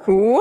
Woo!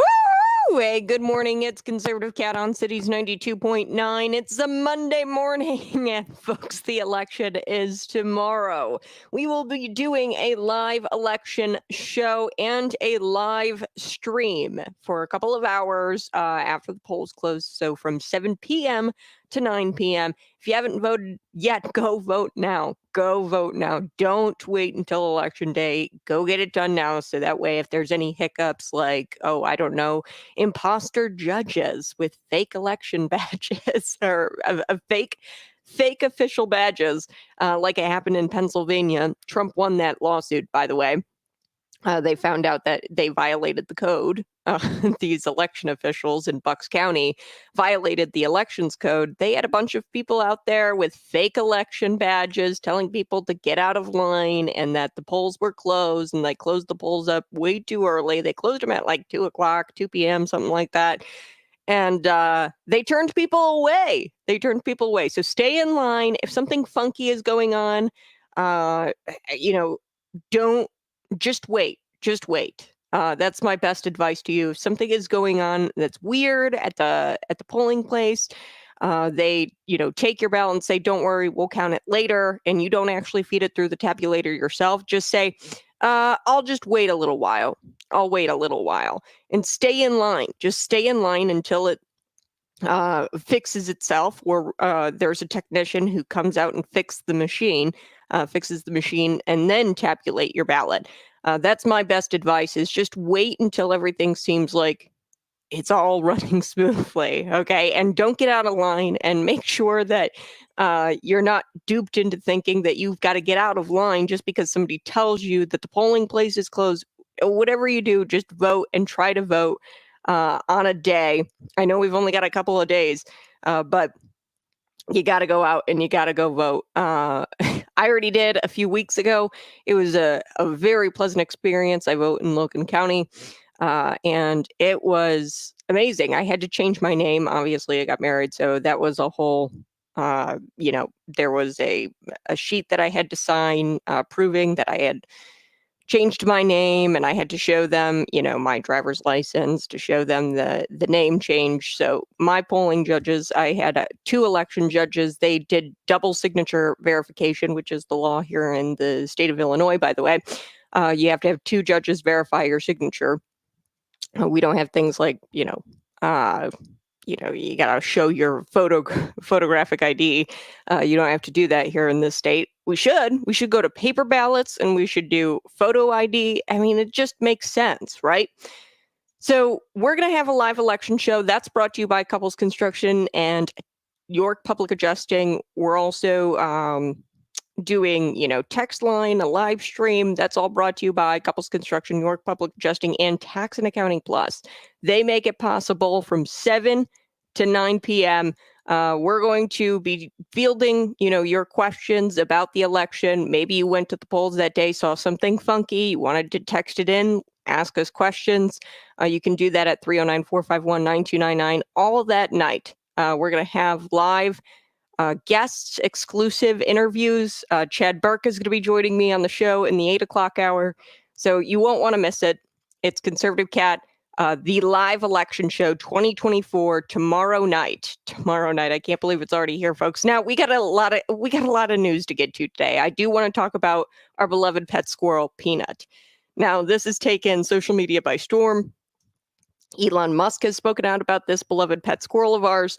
Hey, good morning. It's Conservative Cat on Cities 92.9. It's a Monday morning, and folks, the election is tomorrow. We will be doing a live election show and a live stream for a couple of hours after the polls close. So from 7 p.m. to 9 p.m. If you haven't voted yet, go vote now. Go vote now. Don't wait until election day. Go get it done now. So that way, if there's any hiccups like, oh, I don't know, imposter judges with fake election badges or fake official badges, like it happened in Pennsylvania. Trump won that lawsuit, by the way. They found out that they violated the code. These election officials in Bucks County violated the elections code. They had a bunch of people out there with fake election badges telling people to get out of line and that the polls were closed, and they closed the polls up way too early. They closed them at like 2 o'clock, 2 p.m., something like that. And they turned people away. So stay in line. If something funky is going on, uh, you know, don't just wait. Just wait. That's my best advice to you. If something is going on that's weird at the polling place, they take your ballot and say, "Don't worry, we'll count it later," and you don't actually feed it through the tabulator yourself. Just say, "I'll just wait a little while. I'll wait a little while," and stay in line. Just stay in line until it fixes itself, or there's a technician who comes out and fixes the machine, and then tabulate your ballot. That's my best advice, is just wait until everything seems like it's all running smoothly, okay? And don't get out of line, and make sure that you're not duped into thinking that you've got to get out of line just because somebody tells you that the polling place is closed. Whatever you do, just vote and try to vote on a day. I know we've only got a couple of days, but you got to go out and you got to go vote. I already did a few weeks ago. It was a very pleasant experience. I vote in Logan County, and it was amazing. I had to change my name. Obviously, I got married, so that was a whole, there was a sheet that I had to sign proving that I had changed my name, and I had to show them, my driver's license to show them the name change. So my polling judges, I had 2 election judges. They did double signature verification, which is the law here in the state of Illinois, by the way. You have to have 2 judges verify your signature. We don't have things like, you got to show your photographic ID. You don't have to do that here in this state. We should go to paper ballots, and we should do photo ID. I mean, it just makes sense, right? So we're going to have a live election show that's brought to you by Couples Construction and York Public Adjusting. We're also doing, text line, a live stream. That's all brought to you by Couples Construction, York Public Adjusting, and Tax and Accounting Plus. They make it possible from 7 to 9 p.m. We're going to be fielding, your questions about the election. Maybe you went to the polls that day, saw something funky, you wanted to text it in, ask us questions. You can do that at 309-451-9299 all that night. We're going to have live guests, exclusive interviews. Chad Burke is going to be joining me on the show in the 8 o'clock hour, so you won't want to miss it. It's Conservative Cat, the live election show 2024 tomorrow night. I can't believe it's already here, folks. Now we got a lot of news to get to today. I do want to talk about our beloved pet squirrel, Peanut. Now, this has taken social media by storm. Elon Musk has spoken out about this beloved pet squirrel of ours.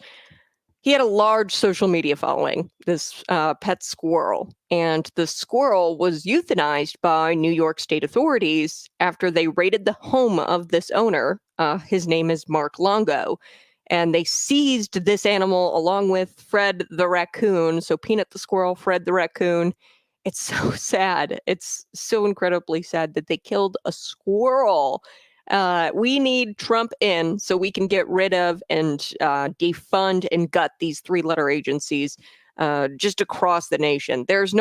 He had a large social media following, this pet squirrel, and the squirrel was euthanized by New York state authorities after they raided the home of this owner. His name is Mark Longo, and they seized this animal along with Fred the raccoon. So Peanut the squirrel, Fred the raccoon. It's so sad. It's so incredibly sad that they killed a squirrel. We need Trump in so we can get rid of and defund and gut these 3-letter agencies just across the nation. There's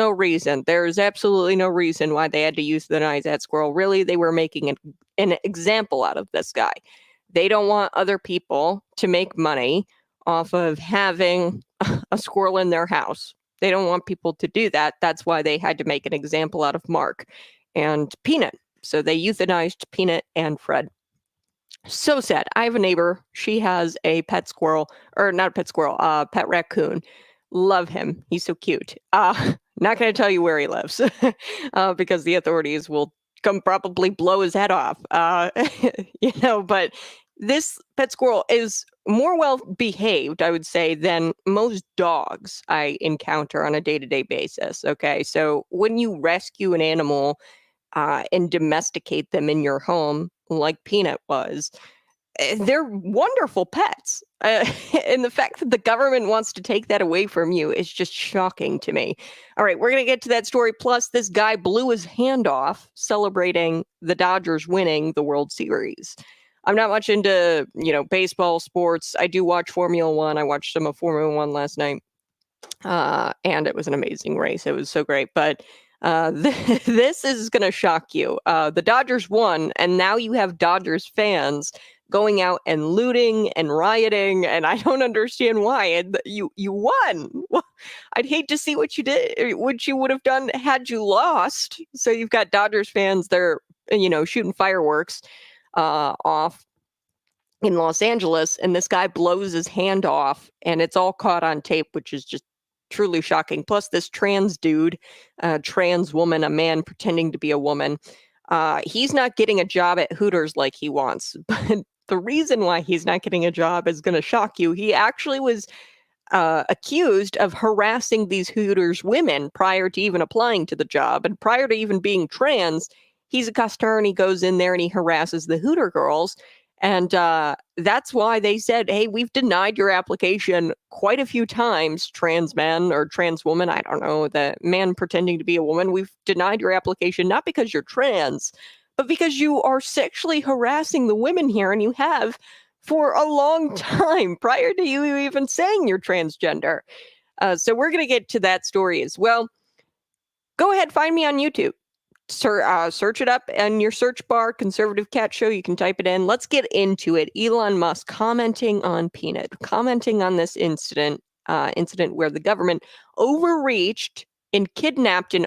absolutely no reason why they had to euthanize that squirrel. Really, they were making an example out of this guy. They don't want other people to make money off of having a squirrel in their house. They don't want people to do that. That's why they had to make an example out of Mark and Peanut. So they euthanized Peanut and Fred. So sad. I have a neighbor. She has a pet squirrel, or not a pet squirrel, pet raccoon. Love him. He's so cute. Not going to tell you where he lives because the authorities will come probably blow his head off. But this pet squirrel is more well behaved, I would say, than most dogs I encounter on a day to day basis. Okay. So when you rescue an animal, and domesticate them in your home, like Peanut was, they're wonderful pets. And the fact that the government wants to take that away from you is just shocking to me. All right, we're going to get to that story. Plus, this guy blew his hand off celebrating the Dodgers winning the World Series. I'm not much into, baseball, sports. I do watch Formula One. I watched some of Formula One last night, and it was an amazing race. It was so great. But this is going to shock you. The Dodgers won, and now you have Dodgers fans going out and looting and rioting, and I don't understand why. And you won. I'd hate to see what you did, what you would have done had you lost. So you've got Dodgers fans, they're shooting fireworks off in Los Angeles, and this guy blows his hand off, and it's all caught on tape, which is just truly shocking. Plus, this trans dude, trans woman, a man pretending to be a woman, he's not getting a job at Hooters like he wants. But the reason why he's not getting a job is going to shock you. He actually was accused of harassing these Hooters women prior to even applying to the job. And prior to even being trans, he's a customer and he goes in there and he harasses the Hooter girls. And that's why they said, hey, we've denied your application quite a few times, trans man or trans woman. I don't know, the man pretending to be a woman. We've denied your application, not because you're trans, but because you are sexually harassing the women here, and you have for a long time prior to you even saying you're transgender. So we're going to get to that story as well. Go ahead, find me on YouTube. Search it up in your search bar, Conservative Cat Show. You can type it in. Let's get into it. Elon Musk commenting on Peanut, commenting on this incident where the government overreached and kidnapped an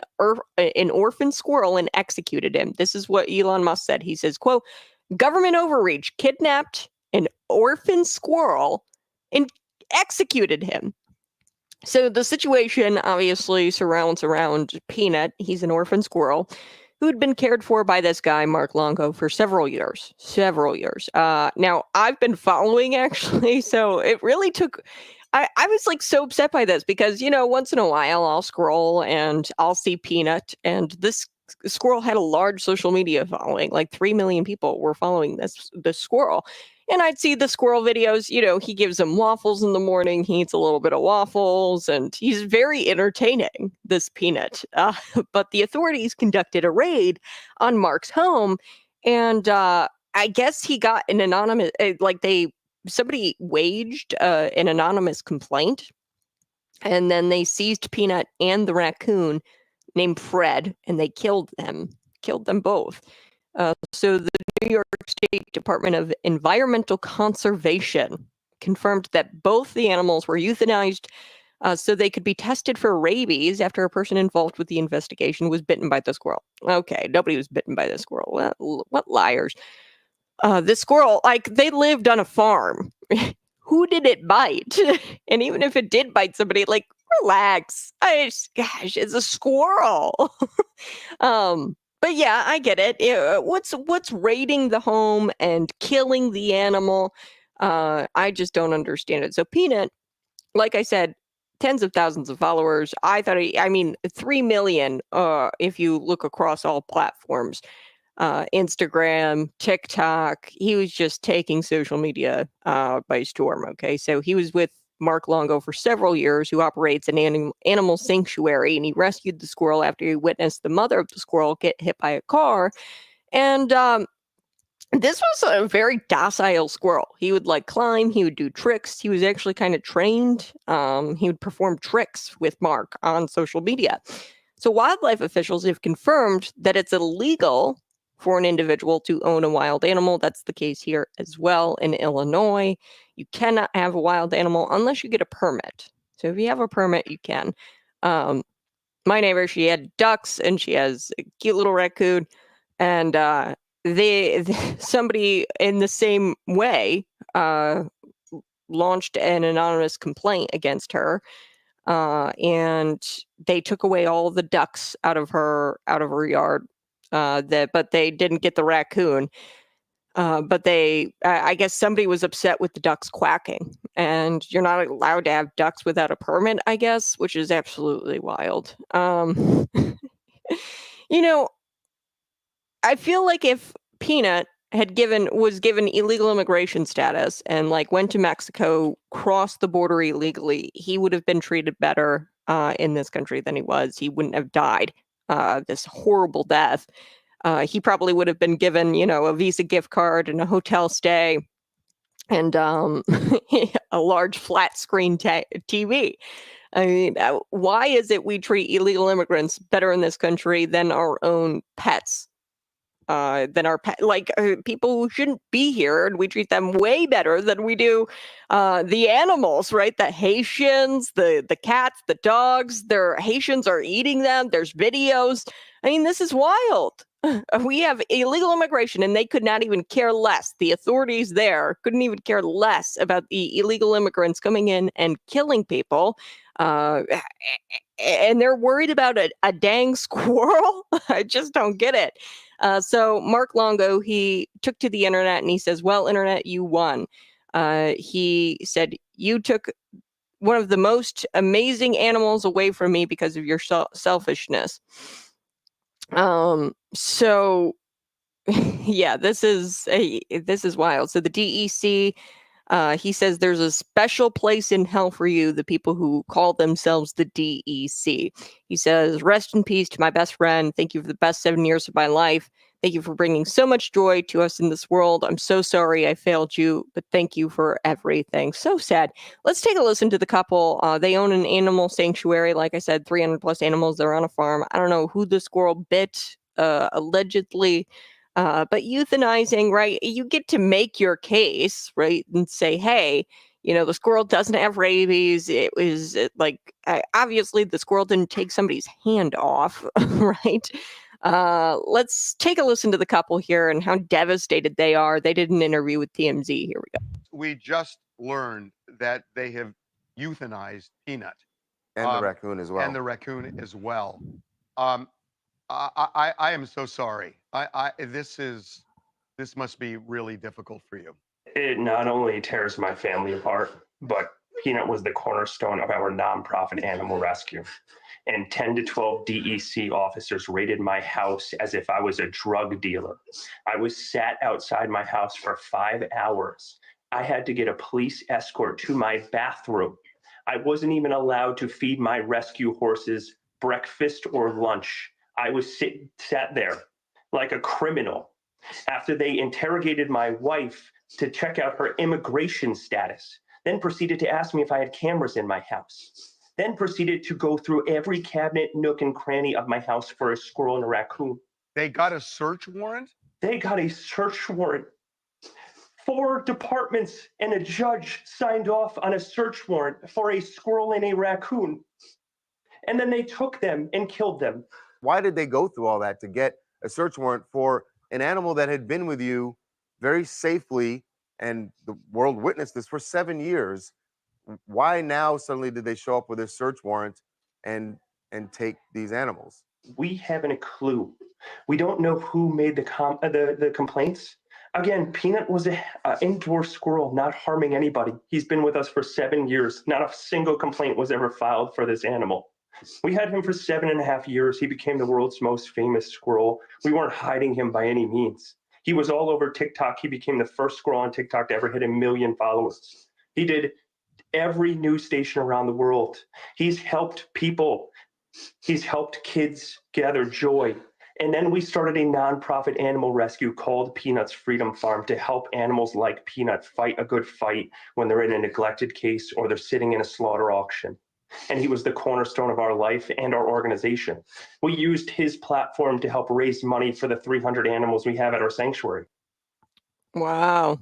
orphan squirrel and executed him. This is what Elon Musk said. He says, quote, government overreach, kidnapped an orphan squirrel and executed him. So the situation obviously surrounds around Peanut. He's an orphan squirrel who had been cared for by this guy, Mark Longo, for several years. Now, I've been following, actually, so it really took... I was like so upset by this because, once in a while I'll scroll and I'll see Peanut, and this squirrel had a large social media following. Like 3 million people were following this squirrel. And I'd see the squirrel videos, he gives them waffles in the morning. He eats a little bit of waffles, and he's very entertaining, this Peanut. But the authorities conducted a raid on Mark's home, and I guess he got an anonymous, somebody waged an anonymous complaint, and then they seized Peanut and the raccoon named Fred, and they killed them both. So the New York State Department of Environmental Conservation confirmed that both the animals were euthanized so they could be tested for rabies after a person involved with the investigation was bitten by the squirrel. Okay, nobody was bitten by the squirrel. What liars. The squirrel, they lived on a farm. Who did it bite? And even if it did bite somebody, relax. Gosh, it's a squirrel. But yeah, I get it. What's raiding the home and killing the animal? I just don't understand it. So Peanut, like I said, tens of thousands of followers. 3 million if you look across all platforms. Instagram, TikTok. He was just taking social media by storm. Okay, so he was with Mark Longo for several years, who operates an animal sanctuary, and he rescued the squirrel after he witnessed the mother of the squirrel get hit by a car. And this was a very docile squirrel. He would climb, he would do tricks. He was actually kind of trained. He would perform tricks with Mark on social media. So wildlife officials have confirmed that it's illegal for an individual to own a wild animal. That's the case here as well in Illinois. You cannot have a wild animal unless you get a permit. So if you have a permit, you can. My neighbor, she had ducks and she has a cute little raccoon. And somebody in the same way launched an anonymous complaint against her, and they took away all the ducks out of her yard. But they didn't get the raccoon. But I guess somebody was upset with the ducks quacking, and you're not allowed to have ducks without a permit, I guess, which is absolutely wild. You know, I feel like if Peanut was given illegal immigration status and like went to Mexico, crossed the border illegally, he would have been treated better in this country than he was. He wouldn't have died this horrible death. He probably would have been given, a Visa gift card and a hotel stay and a large flat screen TV. I mean, why is it we treat illegal immigrants better in this country than our own pets? Than our pet, people who shouldn't be here, and we treat them way better than we do the animals, right? The Haitians, the cats, the dogs. Their Haitians are eating them. There's videos. I mean, this is wild. We have illegal immigration, and they could not even care less. The authorities there couldn't even care less about the illegal immigrants coming in and killing people. And they're worried about a dang squirrel. I just don't get it. So Mark Longo, he took to the internet and he says, well, internet, you won. He said, you took one of the most amazing animals away from me because of your selfishness. So yeah, this is wild. So the DEC, he says there's a special place in hell for you, the people who call themselves the DEC. He says, rest in peace to my best friend. Thank you for the best 7 years of my life. Thank you for bringing so much joy to us in this world. I'm so sorry I failed you, but thank you for everything. So sad. Let's take a listen to the couple. They own an animal sanctuary. Like I said, 300 plus animals. They're on a farm. I don't know who the squirrel bit, allegedly. But euthanizing, right? You get to make your case, right? And say, hey, the squirrel doesn't have rabies. It was obviously the squirrel didn't take somebody's hand off, right? Let's take a listen to the couple here and how devastated they are. They did an interview with TMZ. Here we go. We just learned that they have euthanized Peanut. And the raccoon as well. And the raccoon as well. I am so sorry. This must be really difficult for you. It not only tears my family apart, but Peanut was the cornerstone of our nonprofit animal rescue. And 10 to 12 DEC officers raided my house as if I was a drug dealer. I was sat outside my house for 5 hours. I had to get a police escort to my bathroom. I wasn't even allowed to feed my rescue horses breakfast or lunch. I was sat there like a criminal after they interrogated my wife to check out her immigration status, then proceeded to ask me if I had cameras in my house, then proceeded to go through every cabinet, nook, and cranny of my house for a squirrel and a raccoon. They got a search warrant? They got a search warrant. 4 departments and a judge signed off on a search warrant for a squirrel and a raccoon. And then they took them and killed them. Why did they go through all that to get a search warrant for an animal that had been with you very safely, and the world witnessed this for 7 years? Why now suddenly did they show up with a search warrant and take these animals? We haven't a clue. We don't know who made the complaints. Again, Peanut was an indoor squirrel, not harming anybody. He's been with us for 7 years. Not a single complaint was ever filed for this animal. We had him for 7.5 years. He became the world's most famous squirrel. We weren't hiding him by any means. He was all over TikTok. He became the first squirrel on TikTok to ever hit 1 million followers. He did every news station around the world. He's helped people. He's helped kids gather joy. And then we started a nonprofit animal rescue called Peanut's Freedom Farm to help animals like Peanut fight a good fight when they're in a neglected case or they're sitting in a slaughter auction. And he was the cornerstone of our life and our organization. We used his platform to help raise money for the 300 animals we have at our sanctuary. Wow.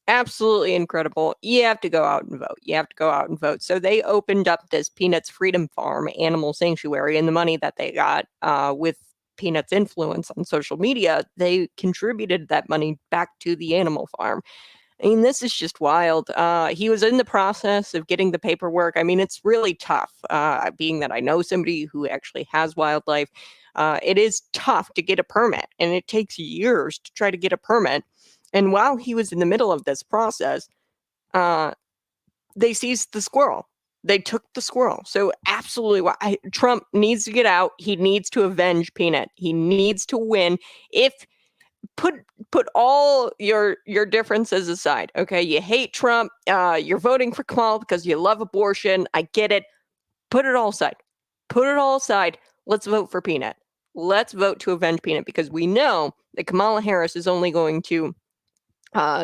Absolutely incredible. You have to go out and vote. So they opened up this Peanuts Freedom Farm animal sanctuary, and the money that they got with Peanut's influence on social media, they contributed that money back to the animal farm. I mean, this is just wild. He was in the process of getting the paperwork. I mean, it's really tough, being that I know somebody who actually has wildlife. It is tough to get a permit, and it takes years to try to get a permit. And while he was in the middle of this process, they seized the squirrel. They took the squirrel. So absolutely, Trump needs to get out. He needs to avenge Peanut. He needs to win. If put all your differences aside, okay? You hate Trump. You're voting for Kamal because you love abortion. I get it. Put it all aside. Put it all aside. Let's vote for Peanut. Let's vote to avenge Peanut, because we know that Kamala Harris is only going to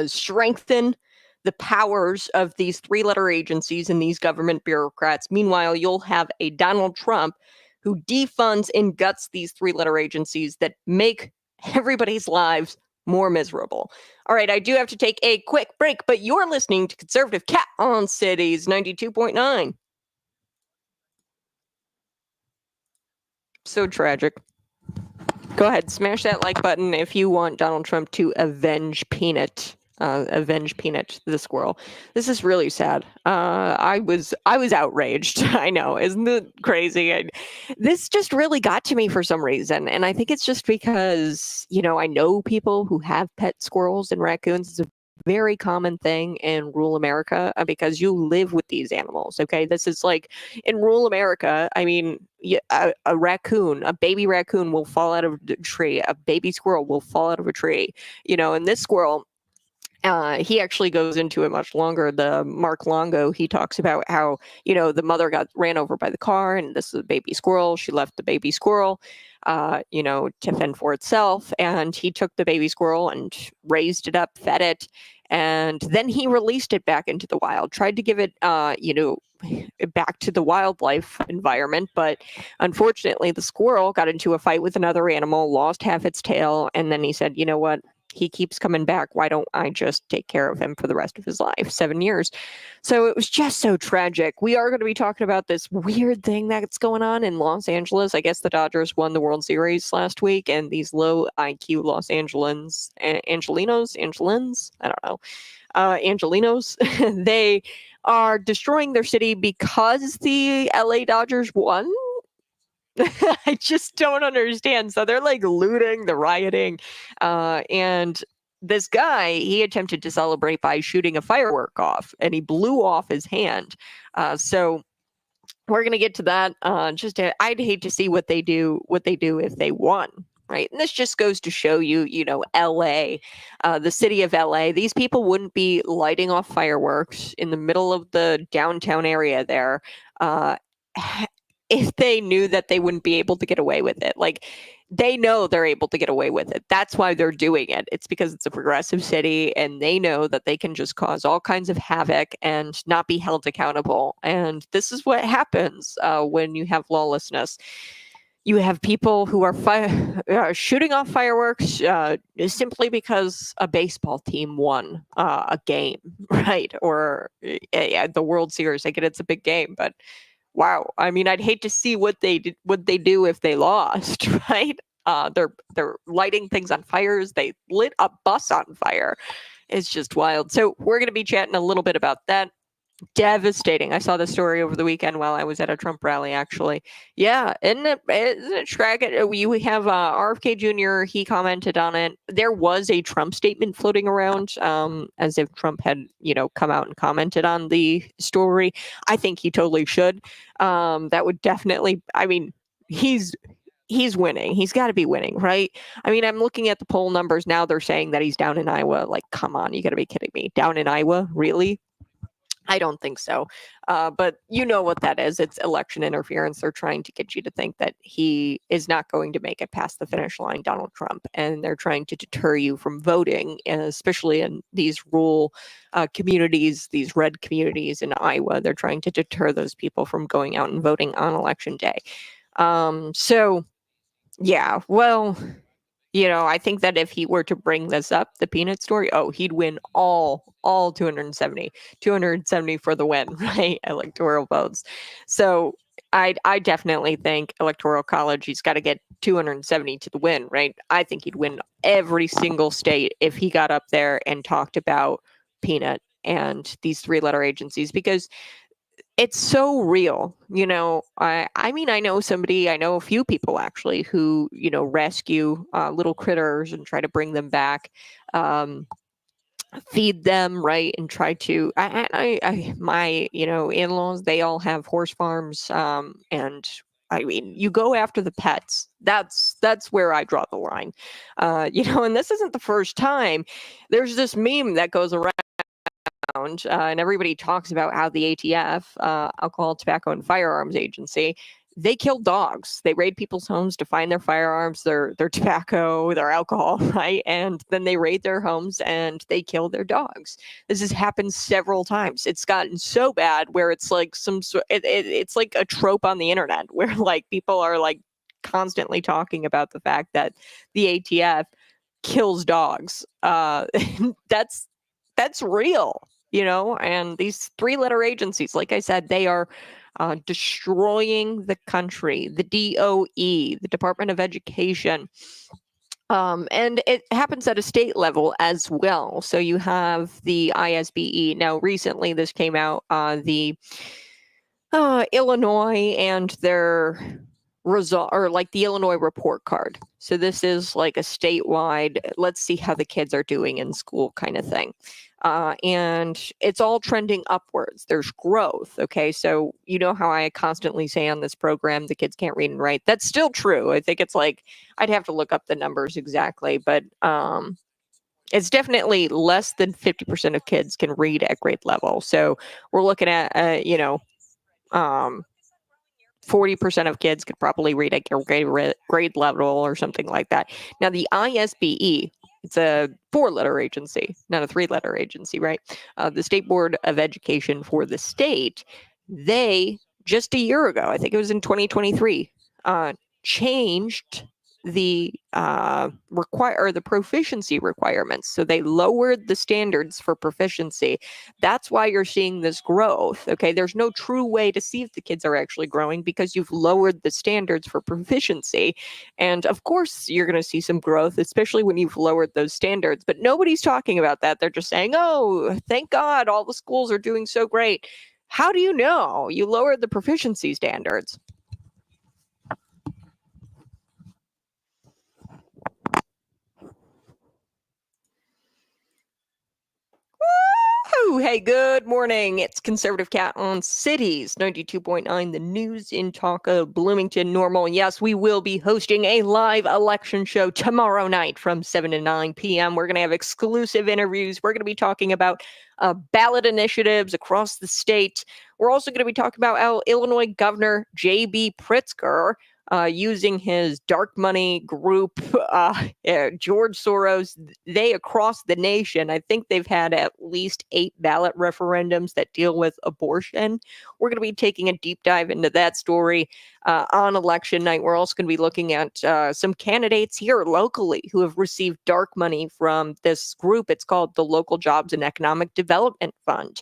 strengthen the powers of these three-letter agencies and these government bureaucrats. Meanwhile, you'll have a Donald Trump who defunds and guts these three-letter agencies that make everybody's lives more miserable. All right, I do have to take a quick break, but you're listening to Conservative Cat on Cities 92.9. So tragic. Go ahead, smash that like button if you want Donald Trump to avenge Peanut. Avenge Peanut the squirrel. This is really sad. I was outraged. I know, isn't it crazy? This just really got to me for some reason, and I think it's just because I know people who have pet squirrels and raccoons. It's a very common thing in rural America, because you live with these animals. Okay, this is like in rural America. I mean, a raccoon, a baby raccoon, will fall out of a tree. A baby squirrel will fall out of a tree. And this squirrel. He actually goes into it much longer. The Mark Longo, he talks about how, the mother got ran over by the car, and this is a baby squirrel. She left the baby squirrel, to fend for itself. And he took the baby squirrel and raised it up, fed it. And then he released it back into the wild, tried to give it, back to the wildlife environment. But unfortunately, the squirrel got into a fight with another animal, lost half its tail. And then he said, you know what? He keeps coming back. Why don't I just take care of him for the rest of his life? 7 years. So it was just so tragic. We are going to be talking about this weird thing that's going on in Los Angeles. I guess the Dodgers won the World Series last week, and these low IQ Los Angelinos, I don't know, Angelinos, they are destroying their city because the LA Dodgers won. I just don't understand. So they're like looting, the rioting, and this guy, he attempted to celebrate by shooting a firework off, and he blew off his hand. So we're gonna get to that. I'd hate to see what they do if they won. Right. And this just goes to show you, LA, the city of LA, these people wouldn't be lighting off fireworks in the middle of the downtown area there. If they knew that they wouldn't be able to get away with it. Like, they know they're able to get away with it. That's why they're doing it. It's because it's a progressive city, and they know that they can just cause all kinds of havoc and not be held accountable. And this is what happens when you have lawlessness. You have people who are shooting off fireworks simply because a baseball team won a game, right? Or the World Series. I get it's a big game, but wow. I mean, I'd hate to see what they do if they lost, right? They're lighting things on fires. They lit a bus on fire. It's just wild. So we're going to be chatting a little bit about that. Devastating. I saw the story over the weekend while I was at a Trump rally, actually. Yeah, isn't it tragic? We have RFK Jr., he commented on it. There was a Trump statement floating around, as if Trump had, come out and commented on the story. I think he totally should. That would definitely, I mean, he's winning. He's got to be winning, right? I mean, I'm looking at the poll numbers now. They're saying that he's down in Iowa. Like, come on, you got to be kidding me. Down in Iowa? Really? I don't think so. But you know what that is. It's election interference. They're trying to get you to think that he is not going to make it past the finish line, Donald Trump. And they're trying to deter you from voting, especially in these rural communities, these red communities in Iowa. They're trying to deter those people from going out and voting on election day. So, yeah, well, I think that if he were to bring this up, the Peanut story, he'd win all 270 for the win, right? Electoral votes. So I definitely think Electoral College, he's got to get 270 to the win, right? I think he'd win every single state if he got up there and talked about Peanut and these 3-letter agencies, because it's so real. I mean, I know a few people actually who, rescue little critters and try to bring them back. Feed them, right, and try to my in-laws, they all have horse farms, and I mean, you go after the pets. That's where I draw the line. And this isn't the first time. There's this meme that goes around, and everybody talks about how the ATF, Alcohol, Tobacco, and Firearms Agency, they kill dogs. They raid people's homes to find their firearms, their tobacco, their alcohol, right? And then they raid their homes and they kill their dogs. This has happened several times. It's gotten so bad where it's like it's like a trope on the internet where like people are like constantly talking about the fact that the ATF kills dogs. That's real. And these 3-letter agencies, like I said, they are destroying the country, the DOE, the Department of Education. And it happens at a state level as well. So you have the ISBE. Now, recently this came out, the Illinois and their result, or like the Illinois report card. So this is like a statewide, let's see how the kids are doing in school kind of thing. And it's all trending upwards. There's growth. Okay. So how I constantly say on this program, the kids can't read and write. That's still true. I think it's like, I'd have to look up the numbers exactly, but it's definitely less than 50% of kids can read at grade level. So we're looking at, 40% of kids could probably read at grade level or something like that. Now, the ISBE, it's a 4-letter agency, not a 3-letter agency, right? The State Board of Education for the state, they, just a year ago, I think it was in 2023, changed the the proficiency requirements. So they lowered the standards for proficiency. That's why you're seeing this growth. Okay, there's no true way to see if the kids are actually growing because you've lowered the standards for proficiency. And of course, you're going to see some growth, especially when you've lowered those standards. But nobody's talking about that. They're just saying, "Oh, thank God, all the schools are doing so great." How do you know? You lowered the proficiency standards. Hey, good morning. It's Conservative Cat on Cities 92.9, the news in talk of Bloomington Normal. Yes, we will be hosting a live election show tomorrow night from 7 to 9 p.m. We're going to have exclusive interviews. We're going to be talking about ballot initiatives across the state. We're also going to be talking about how Illinois Governor J.B. Pritzker, using his dark money group, George Soros, they across the nation, I think they've had at least 8 ballot referendums that deal with abortion. We're going to be taking a deep dive into that story on election night. We're also going to be looking at some candidates here locally who have received dark money from this group. It's called the Local Jobs and Economic Development Fund.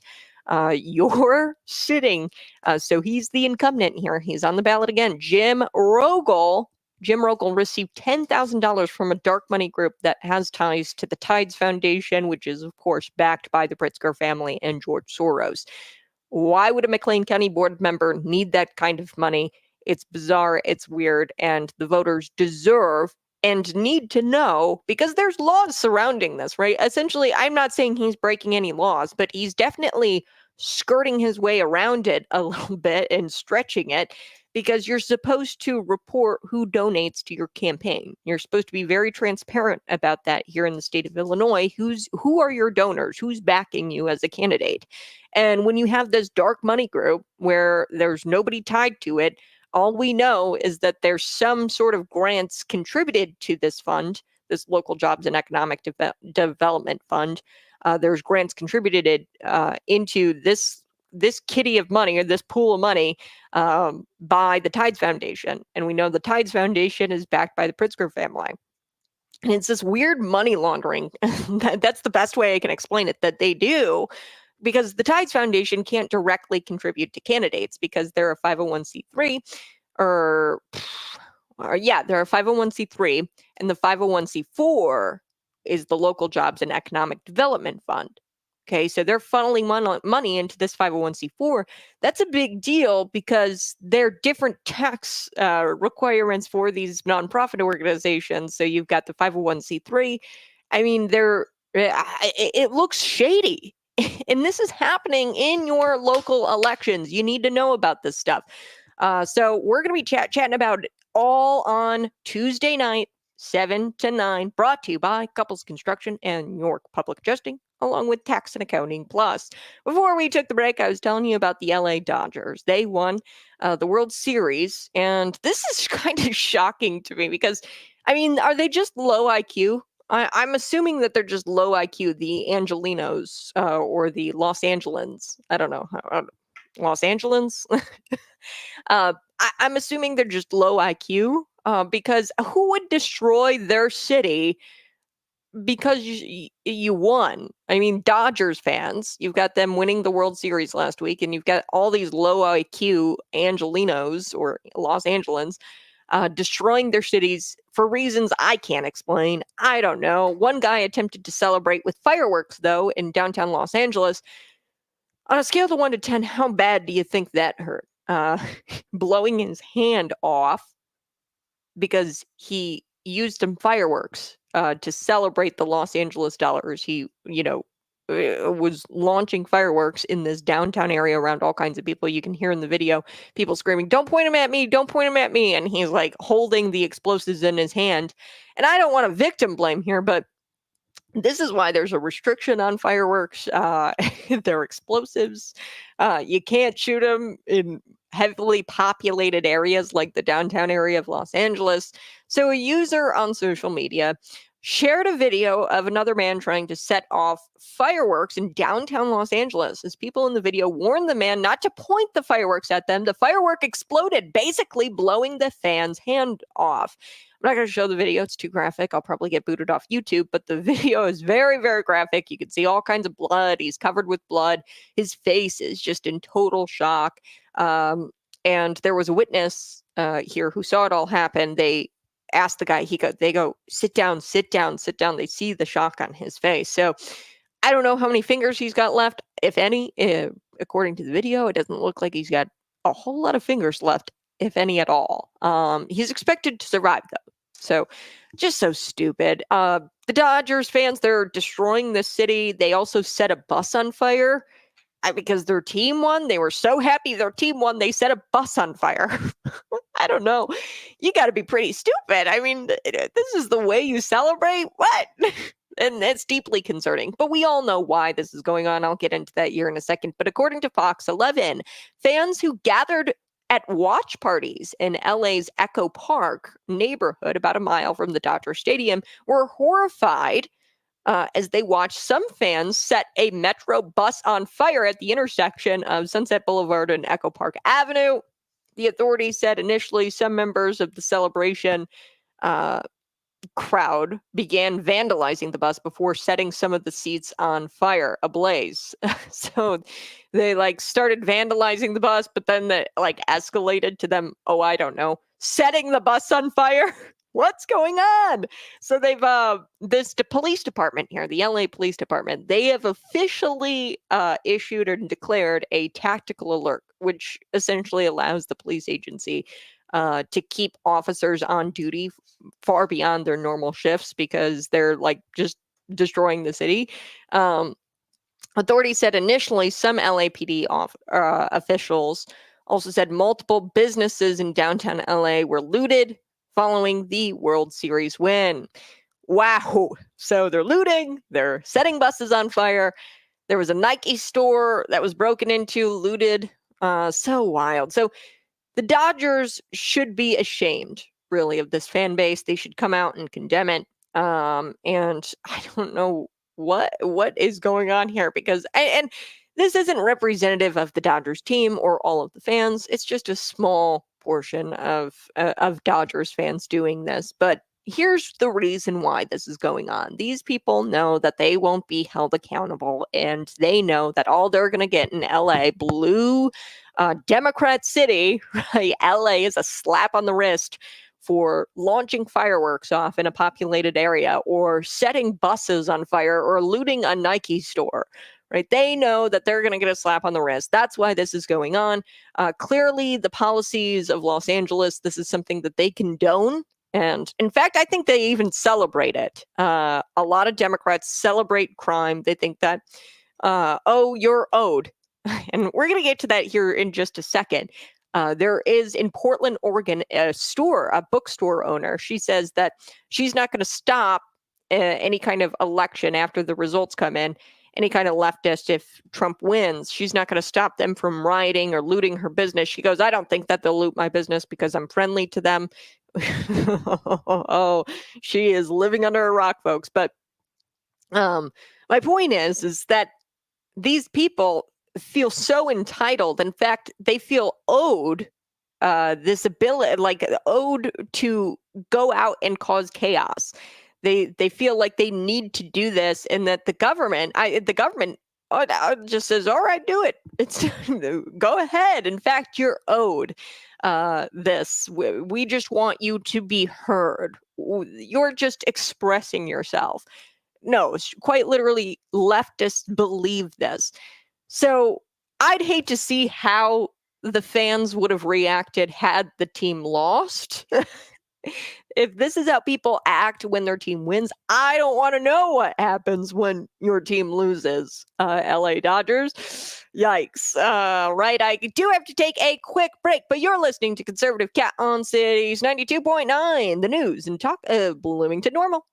You're sitting. So he's the incumbent here. He's on the ballot again. Jim Rogel received $10,000 from a dark money group that has ties to the Tides Foundation, which is, of course, backed by the Pritzker family and George Soros. Why would a McLean County board member need that kind of money? It's bizarre. It's weird. And the voters deserve and need to know, because there's laws surrounding this, right? Essentially, I'm not saying he's breaking any laws, but he's definitely skirting his way around it a little bit and stretching it, because you're supposed to report who donates to your campaign. You're supposed to be very transparent about that here in the state of Illinois. Who are your donors? Who's backing you as a candidate? And when you have this dark money group where there's nobody tied to it, all we know is that there's some sort of grants contributed to this fund, this Local Jobs and Economic Development Fund. There's grants contributed into this kitty of money, or this pool of money, by the Tides Foundation. And we know the Tides Foundation is backed by the Pritzker family. And it's this weird money laundering. That's the best way I can explain it, that they do, because the Tides Foundation can't directly contribute to candidates because they're a 501c3 or yeah, they're a 501c3, and the 501c4 is the Local Jobs and Economic Development Fund. Okay, so they're funneling money into this 501c4. That's a big deal because there are different tax requirements for these nonprofit organizations. So you've got the 501c3. I mean, it looks shady. And this is happening in your local elections. You need to know about this stuff. So we're going to be chatting about it all on Tuesday night, 7 to 9, brought to you by Couples Construction and York Public Adjusting, along with Tax and Accounting Plus. Before we took the break, I was telling you about the LA Dodgers. They won the World Series, and this is kind of shocking to me because, I mean, are they just low IQ? I'm assuming that they're just low IQ, the Angelinos or the Los Angelans. I don't know. Los Angelans? I'm assuming they're just low IQ because who would destroy their city because you won? I mean, Dodgers fans, you've got them winning the World Series last week, and you've got all these low IQ Angelinos or Los Angelans destroying their cities for reasons I can't explain. I don't know. One guy attempted to celebrate with fireworks, though, in downtown Los Angeles. On a scale of 1 to 10, how bad do you think that hurt? Blowing his hand off because he used some fireworks to celebrate the Los Angeles Dollars. He, was launching fireworks in this downtown area around all kinds of people. You can hear in the video people screaming, "Don't point them at me, don't point them at me." And he's like holding the explosives in his hand. And I don't want to victim blame here, but this is why there's a restriction on fireworks. They're explosives. You can't shoot them in heavily populated areas like the downtown area of Los Angeles. So a user on social media shared a video of another man trying to set off fireworks in downtown Los Angeles. As people in the video warned the man not to point the fireworks at them, the firework exploded, basically blowing the fan's hand off. I'm not going to show the video. It's too graphic. I'll probably get booted off YouTube, but the video is very, very graphic. You can see all kinds of blood. He's covered with blood. His face is just in total shock. And there was a witness here who saw it all happen. They asked the guy, they go, sit down, sit down, sit down. They see the shock on his face. So I don't know how many fingers he's got left, if any. According to the video, it doesn't look like he's got a whole lot of fingers left, if any at all. He's expected to survive, though. So just so stupid. The Dodgers fans, they're destroying the city. They also set a bus on fire because their team won. They were so happy their team won, they set a bus on fire. I don't know. You got to be pretty stupid. I mean, this is the way you celebrate? What? And that's deeply concerning. But we all know why this is going on. I'll get into that here in a second. But according to Fox 11, fans who gathered at watch parties in LA's Echo Park neighborhood, about a mile from the Dodger Stadium, were horrified as they watched some fans set a Metro bus on fire at the intersection of Sunset Boulevard and Echo Park Avenue. The authorities said initially some members of the celebration crowd began vandalizing the bus before setting some of the seats on fire, ablaze. So they started vandalizing the bus, but then they escalated to them, I don't know, setting the bus on fire. What's going on? So they've the police department here, the LA Police Department, they have officially issued and declared a tactical alert, which essentially allows the police agency to keep officers on duty far beyond their normal shifts because they're just destroying the city. Authorities said initially some LAPD officials also said multiple businesses in downtown LA were looted following the World Series win. Wow. So they're looting, they're setting buses on fire. There was a Nike store that was broken into, looted. So wild. So the Dodgers should be ashamed, really, of this fan base. They should come out and condemn it. And I don't know what is going on here because and this isn't representative of the Dodgers team or all of the fans. It's just a small portion of Dodgers fans doing this. But here's the reason why this is going on. These people know that they won't be held accountable, and they know that all they're going to get in LA, blue Democrat city, right? LA is a slap on the wrist for launching fireworks off in a populated area or setting buses on fire or looting a Nike store. Right? They know that they're going to get a slap on the wrist. That's why this is going on. Clearly, the policies of Los Angeles, this is something that they condone. And in fact, I think they even celebrate it. A lot of Democrats celebrate crime. They think that, oh, you're owed. And we're going to get to that here in just a second. There is in Portland, Oregon, a bookstore owner. She says that she's not going to stop any kind of election after the results come in. Any kind of leftist, if Trump wins, she's not going to stop them from rioting or looting her business. She goes, I don't think that they'll loot my business because I'm friendly to them. Oh, she is living under a rock, folks. But my point is that these people feel so entitled. In fact, they feel owed this ability, like owed to go out and cause chaos. They feel like they need to do this, and that the government just says, "All right, do it. It's go ahead. In fact, you're owed this. We just want you to be heard. You're just expressing yourself." No, quite literally, leftists believe this. So I'd hate to see how the fans would have reacted had the team lost. If this is how people act when their team wins, I don't want to know what happens when your team loses. LA Dodgers. Yikes. Right. I do have to take a quick break, but you're listening to Conservative Cat on Cities 92.9, the news and talk of Bloomington Normal.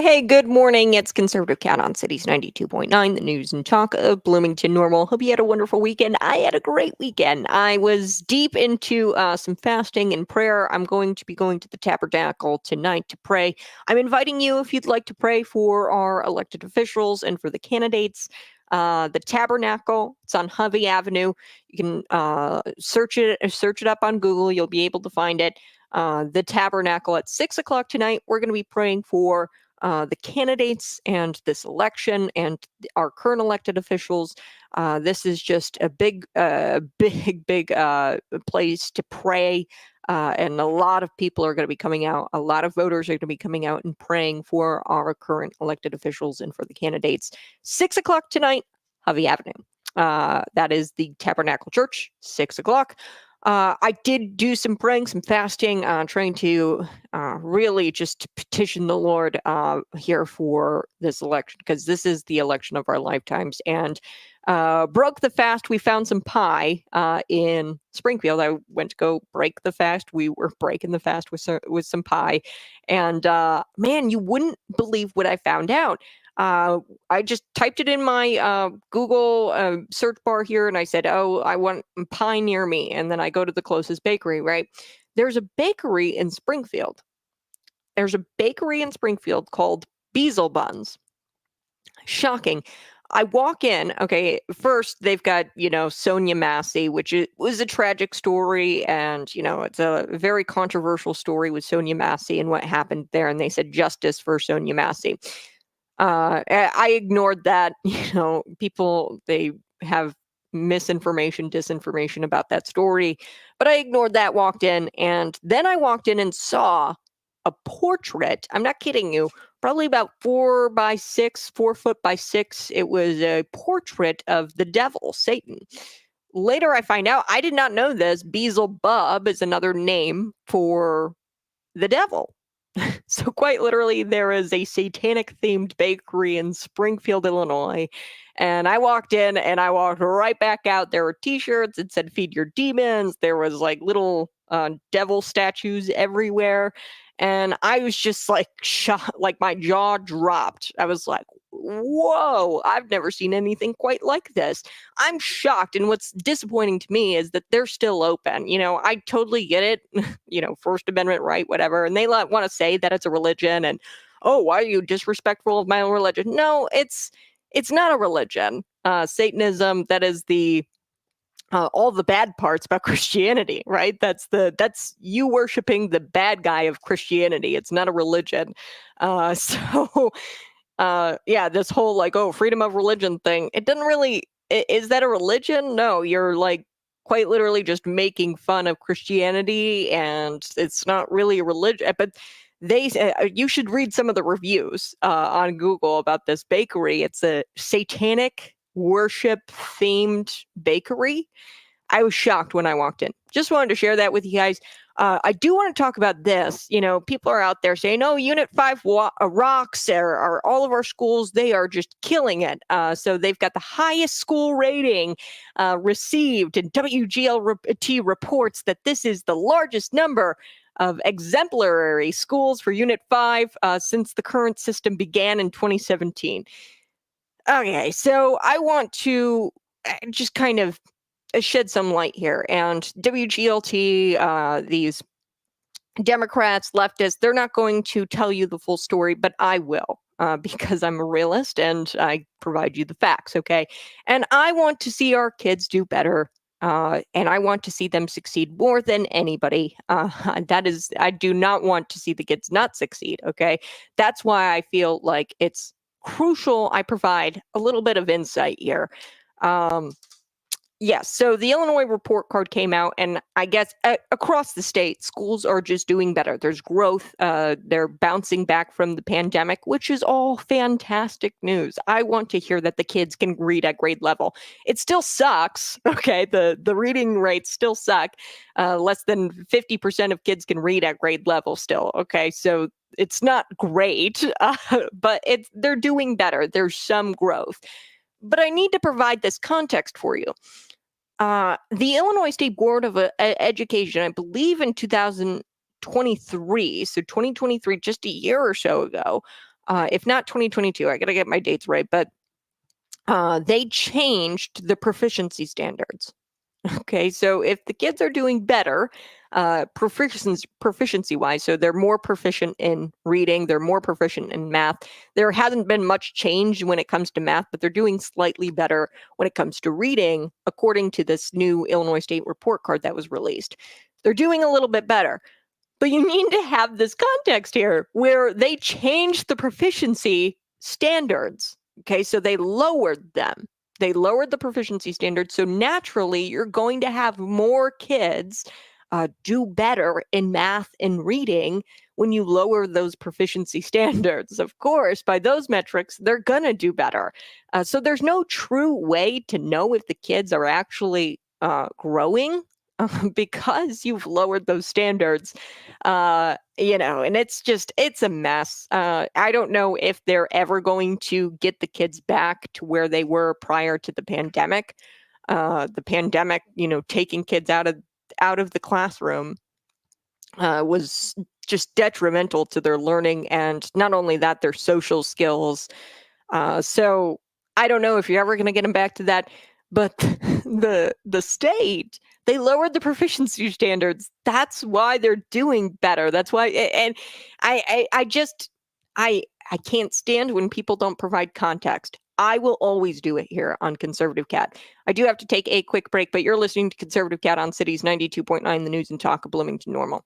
Hey, good morning. It's Conservative Cat on Cities 92.9, the news and talk of Bloomington Normal. Hope you had a wonderful weekend. I had a great weekend. I was deep into some fasting and prayer. I'm going to be going to the Tabernacle tonight to pray. I'm inviting you if you'd like to pray for our elected officials and for the candidates. The Tabernacle, it's on Hovey Avenue. You can search it up on Google. You'll be able to find it. The Tabernacle at 6 o'clock tonight. We're going to be praying for the candidates and this election and our current elected officials. This is just a big place to pray. And a lot of people are going to be coming out. A lot of voters are going to be coming out and praying for our current elected officials and for the candidates. 6 o'clock tonight, Hovey Avenue. That is the Tabernacle Church, 6 o'clock. I did do some praying, some fasting, trying to really just petition the Lord here for this election, because this is the election of our lifetimes. And broke the fast. We found some pie in Springfield. I went to go break the fast. We were breaking the fast with some pie. And man, you wouldn't believe what I found out. I just typed it in my Google search bar here, and I said, "Oh, I want pie near me." And then I go to the closest bakery. Right, there's a bakery in Springfield. There's a bakery in Springfield called Beazle Buns. Shocking. I walk in. Okay, first they've got Sonia Massey, which was a tragic story, and it's a very controversial story with Sonia Massey and what happened there. And they said justice for Sonia Massey. I ignored that. People, they have misinformation, disinformation about that story, but I ignored that, walked in, and then I walked in and saw a portrait. I'm not kidding you. Probably about 4 foot by 6. It was a portrait of the devil, Satan. Later, I find out, I did not know this, Beelzebub is another name for the devil. So quite literally, there is a satanic themed bakery in Springfield, Illinois. And I walked in and I walked right back out. There were t-shirts. It said "Feed Your Demons." There was like little devil statues everywhere. And I was just like shocked, like my jaw dropped. I was like, whoa, I've never seen anything quite like this. I'm shocked. And what's disappointing to me is that they're still open. I totally get it. First Amendment right, whatever. And they want to say that it's a religion and, oh, why are you disrespectful of my own religion? No, it's not a religion. Satanism, that is the all the bad parts about Christianity, right? That's you worshiping the bad guy of Christianity. It's not a religion. Yeah, this whole like, oh, freedom of religion thing, it doesn't really, is that a religion? No, you're like quite literally just making fun of Christianity, and it's not really a religion. But you should read some of the reviews on Google about this bakery. It's a satanic worship themed bakery. I was shocked when I walked in. Just wanted to share that with you guys. I do want to talk about this. People are out there saying, "Oh, Unit 5 rocks, are all of our schools, they are just killing it." So they've got the highest school rating received, and WGLT reports that this is the largest number of exemplary schools for Unit 5 since the current system began in 2017. Okay, so I want to just kind of shed some light here. And WGLT, these Democrats, leftists, they're not going to tell you the full story, but I will, because I'm a realist and I provide you the facts, okay? And I want to see our kids do better, and I want to see them succeed more than anybody. I do not want to see the kids not succeed, okay? That's why I feel like it's crucial I provide a little bit of insight here. Yes, so the Illinois report card came out, and I guess across the state, schools are just doing better. There's growth. They're bouncing back from the pandemic, which is all fantastic news. I want to hear that the kids can read at grade level. It still sucks, okay? The reading rates still suck. Less than 50% of kids can read at grade level still, okay? So it's not great, but they're doing better. There's some growth. But I need to provide this context for you. The Illinois State Board of Education, I believe in 2023, so 2023, just a year or so ago, if not 2022, I got to get my dates right, but they changed the proficiency standards. Okay, so if the kids are doing better, proficiency wise, so they're more proficient in reading, they're more proficient in math. There hasn't been much change when it comes to math, but they're doing slightly better when it comes to reading, according to this new Illinois State report card that was released. They're doing a little bit better. But you need to have this context here where they changed the proficiency standards. Okay, so they lowered them. They lowered the proficiency standards. So naturally, you're going to have more kids do better in math and reading when you lower those proficiency standards. Of course, by those metrics, they're going to do better. So there's no true way to know if the kids are actually growing because you've lowered those standards. And it's a mess. I don't know if they're ever going to get the kids back to where they were prior to the pandemic. Taking kids out of the classroom was just detrimental to their learning, and not only that, their social skills. So I don't know if you're ever going to get them back to that, but the state, they lowered the proficiency standards. That's why they're doing better. That's why, and I can't stand when people don't provide context. I will always do it here on Conservative Cat. I do have to take a quick break, but you're listening to Conservative Cat on Cities 92.9, the news and talk of Bloomington Normal.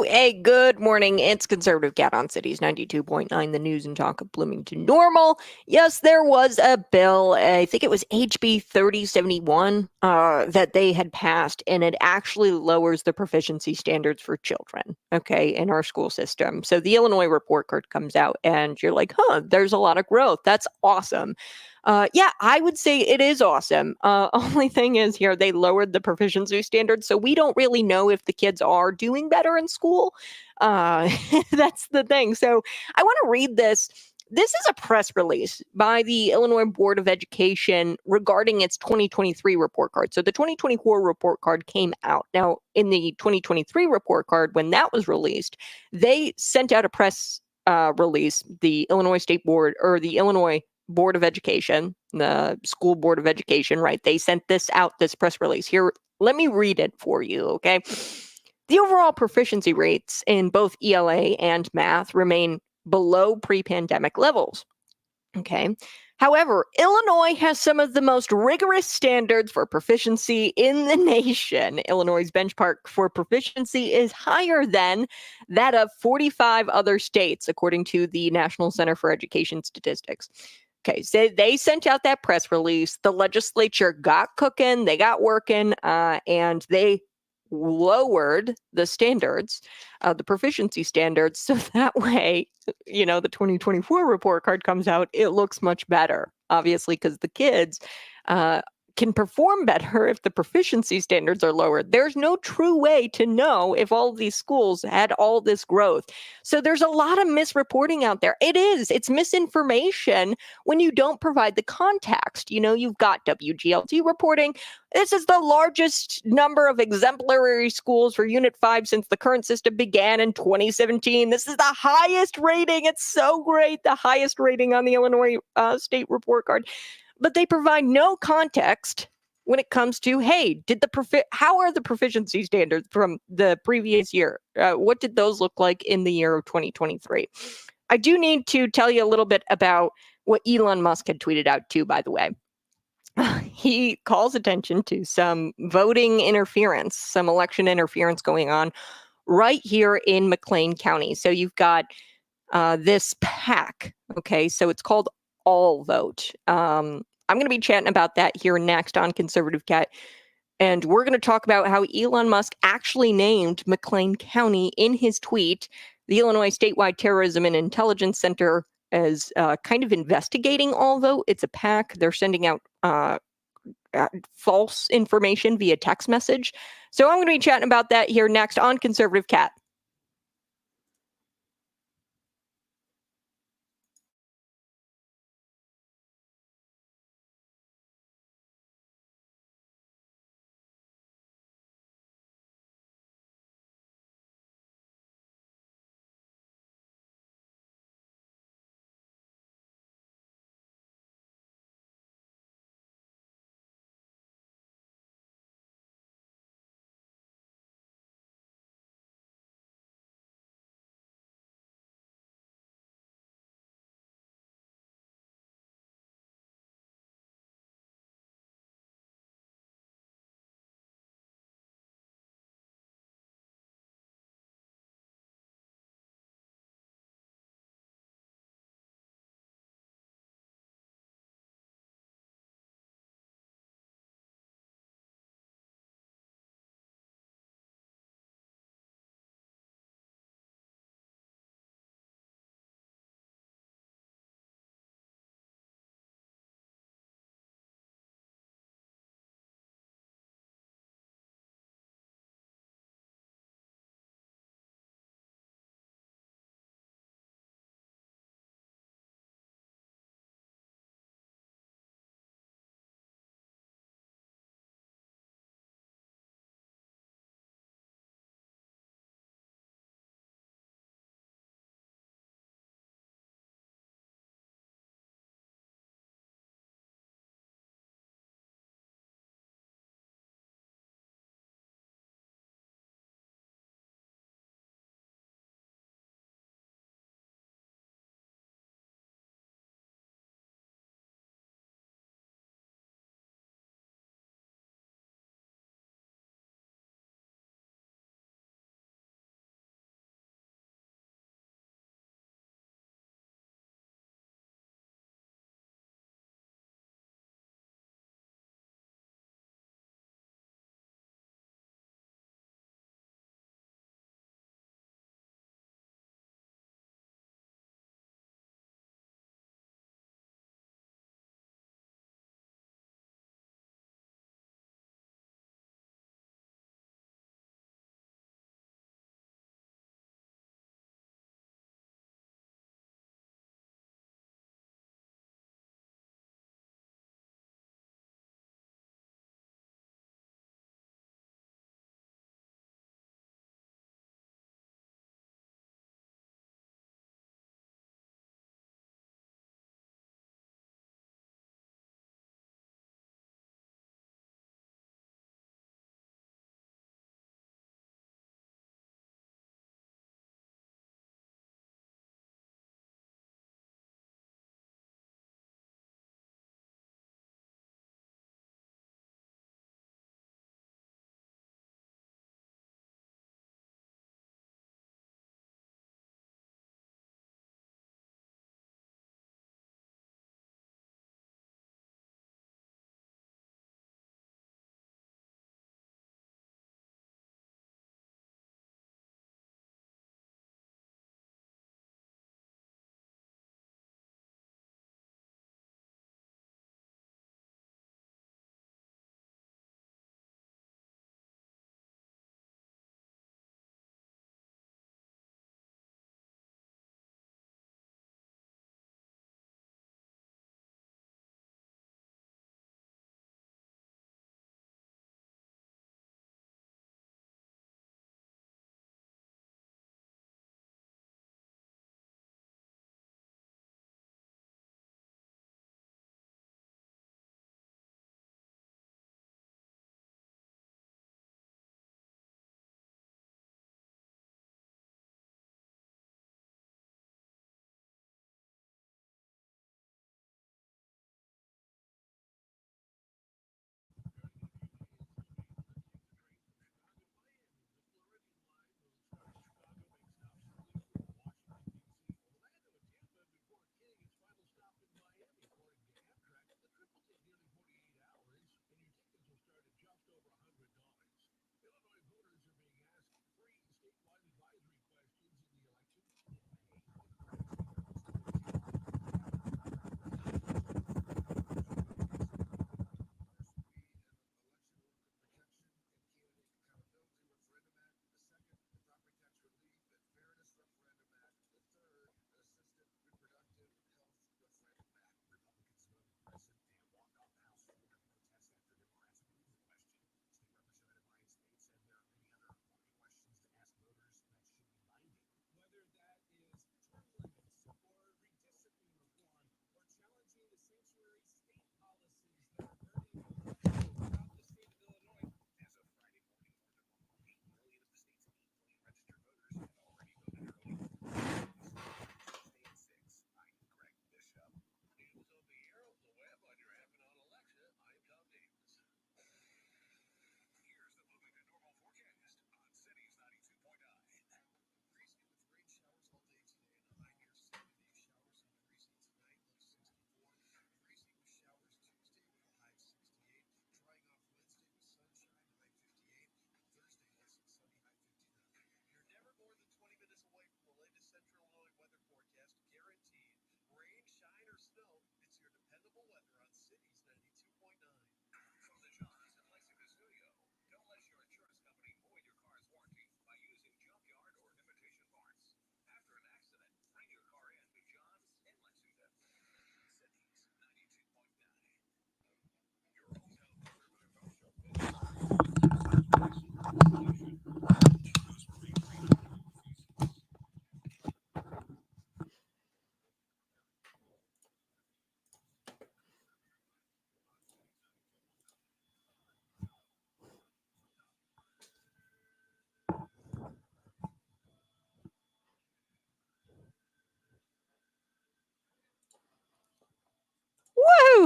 Hey, good morning. It's Conservative Cat on Cities 92.9, the news and talk of Bloomington Normal. Yes, there was a bill, I think it was HB 3071, that they had passed, and it actually lowers the proficiency standards for children, okay, in our school system. So the Illinois report card comes out, and you're like, there's a lot of growth. That's awesome. Yeah, I would say it is awesome. Only thing is here, they lowered the proficiency standards, so we don't really know if the kids are doing better in school. That's the thing. So I want to read this. This is a press release by the Illinois Board of Education regarding its 2023 report card. So the 2024 report card came out. Now, in the 2023 report card, when that was released, they sent out a press release, the Illinois State Board or the Illinois Board of Education, the school board of education, right? They sent this out, this press release. Here, let me read it for you, okay? The overall proficiency rates in both ELA and math remain below pre-pandemic levels. Okay. However, Illinois has some of the most rigorous standards for proficiency in the nation. Illinois' benchmark for proficiency is higher than that of 45 other states, according to the National Center for Education Statistics. Okay, so they sent out that press release. The legislature got cooking, they got working, and they lowered the standards, the proficiency standards, so that way, the 2024 report card comes out, it looks much better, obviously, because the kids can perform better if the proficiency standards are lowered. There's no true way to know if all of these schools had all this growth. So there's a lot of misreporting out there. It's misinformation when you don't provide the context. You've got WGLT reporting. This is the largest number of exemplary schools for Unit 5 since the current system began in 2017. This is the highest rating. It's so great. The highest rating on the Illinois state report card. But they provide no context when it comes to, hey, how are the proficiency standards from the previous year? What did those look like in the year of 2023? I do need to tell you a little bit about what Elon Musk had tweeted out too, by the way. He calls attention to some voting interference, some election interference going on right here in McLean County. So you've got this PAC. Okay, so it's called All Vote. I'm going to be chatting about that here next on Conservative Cat. And we're going to talk about how Elon Musk actually named McLean County in his tweet. The Illinois Statewide Terrorism and Intelligence Center is kind of investigating All Vote. It's a PAC. They're sending out false information via text message. So I'm going to be chatting about that here next on Conservative Cat.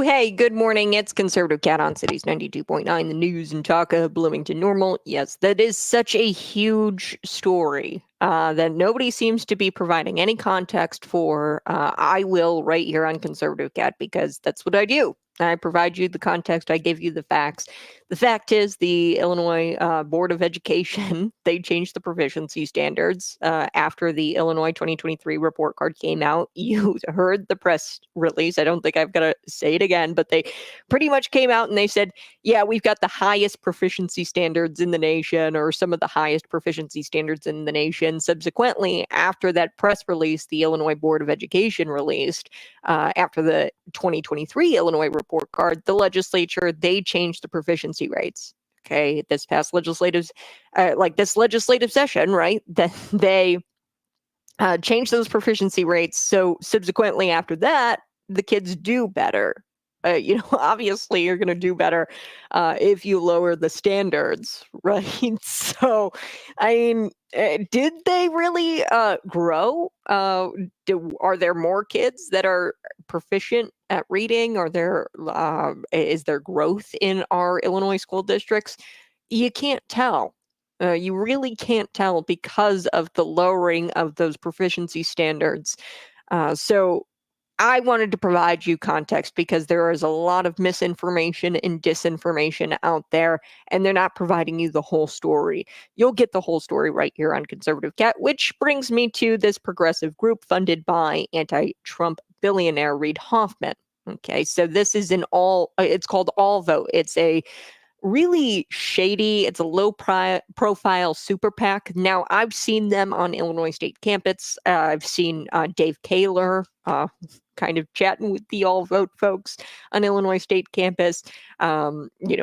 Woo! Hey, good morning. It's Conservative Cat on Cities 92.9, the news and talk of Bloomington Normal. Yes, that is such a huge story that nobody seems to be providing any context for. I will right here on Conservative Cat because that's what I do. I provide you the context. I give you the facts. The fact is, the Illinois Board of Education, they changed the proficiency standards after the Illinois 2023 report card came out. You heard the press release. I don't think I've got to say it again, but they pretty much came out and they said, yeah, we've got the highest proficiency standards in the nation, or some of the highest proficiency standards in the nation. Subsequently, after that press release, the Illinois Board of Education released, after the 2023 Illinois report card, the legislature, they changed the proficiency rates. Okay, this past legislative session, right? That they changed those proficiency rates. So subsequently after that, the kids do better. Obviously you're going to do better if you lower the standards, right? So, I mean, did they really grow? Are there more kids that are proficient at reading? Is there growth in our Illinois school districts? You can't tell. You really can't tell because of the lowering of those proficiency standards. So I wanted to provide you context because there is a lot of misinformation and disinformation out there, and they're not providing you the whole story. You'll get the whole story right here on Conservative Cat, which brings me to this progressive group funded by anti-Trump billionaire Reid Hoffman. Okay, so this is it's called All Vote. It's a really shady. It's a profile super PAC. Now, I've seen them on Illinois State campus. I've seen Dave Kaler kind of chatting with the All Vote folks on Illinois State campus.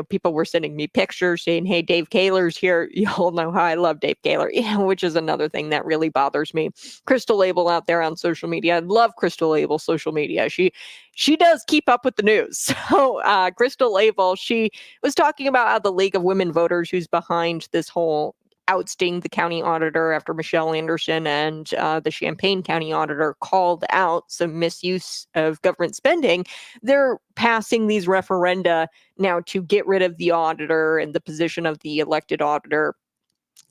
People were sending me pictures saying, hey, Dave Kaler's here. You all know how I love Dave Kaler, which is another thing that really bothers me. Crystal Abel out there on social media. I love Crystal Abel's social media. She does keep up with the news. So Crystal Abel, she was talking about how the League of Women Voters, who's behind this whole ousting the county auditor after Michelle Anderson and the Champaign County auditor called out some misuse of government spending, they're passing these referenda now to get rid of the auditor and the position of the elected auditor,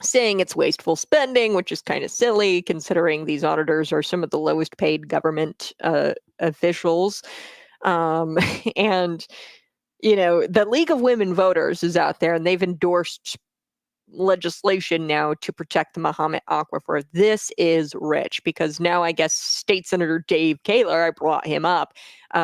saying it's wasteful spending, which is kind of silly considering these auditors are some of the lowest paid government officials. And the League of Women Voters is out there and they've endorsed legislation now to protect the Mahomet Aquifer. This is rich because now I guess State Senator Dave Kaler, I brought him up.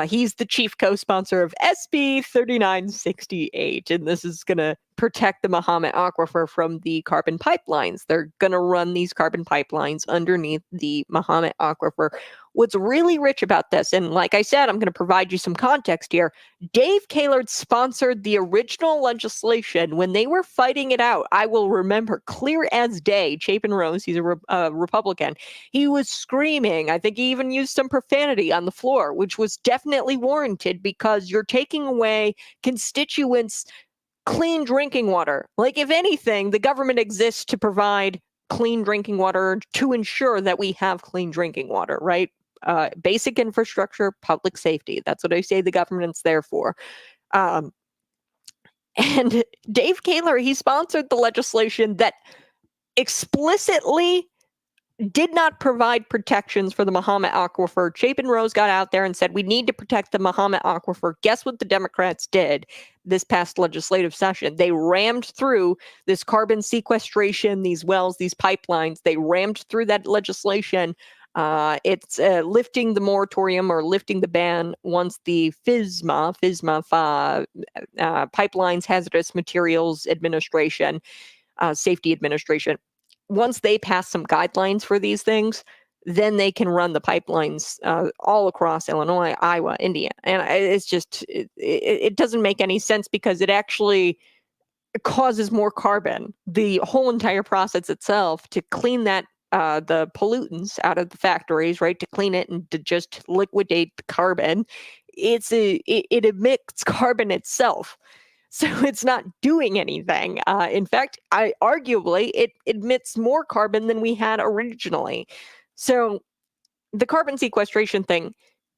He's the chief co-sponsor of SB 3968, and this is going to protect the Mahomet Aquifer from the carbon pipelines. They're going to run these carbon pipelines underneath the Mahomet Aquifer. What's really rich about this, and like I said, I'm going to provide you some context here. Dave Kaler sponsored the original legislation when they were fighting it out. I will remember clear as day. Chapin Rose, he's a Republican. He was screaming. I think he even used some profanity on the floor, which was definitely warranted because you're taking away constituents' clean drinking water. Like, if anything, the government exists to provide clean drinking water to ensure that we have clean drinking water, right? Basic infrastructure, public safety. That's what I say the government's there for. And Dave Kaler, he sponsored the legislation that explicitly did not provide protections for the Mahomet Aquifer. Chapin Rose got out there and said, we need to protect the Mahomet Aquifer. Guess what the Democrats did this past legislative session? They rammed through this carbon sequestration, these wells, these pipelines. They rammed through that legislation. It's lifting the moratorium or lifting the ban once the FISMA, Pipelines Hazardous Materials Administration, Safety Administration, once they pass some guidelines for these things, then they can run the pipelines all across Illinois, Iowa, Indiana. And it's just, it doesn't make any sense because it actually causes more carbon. The whole entire process itself to clean that, the pollutants out of the factories, right, to clean it and to just liquidate the carbon, it emits carbon itself. So it's not doing anything. In fact, arguably, it emits more carbon than we had originally. So the carbon sequestration thing,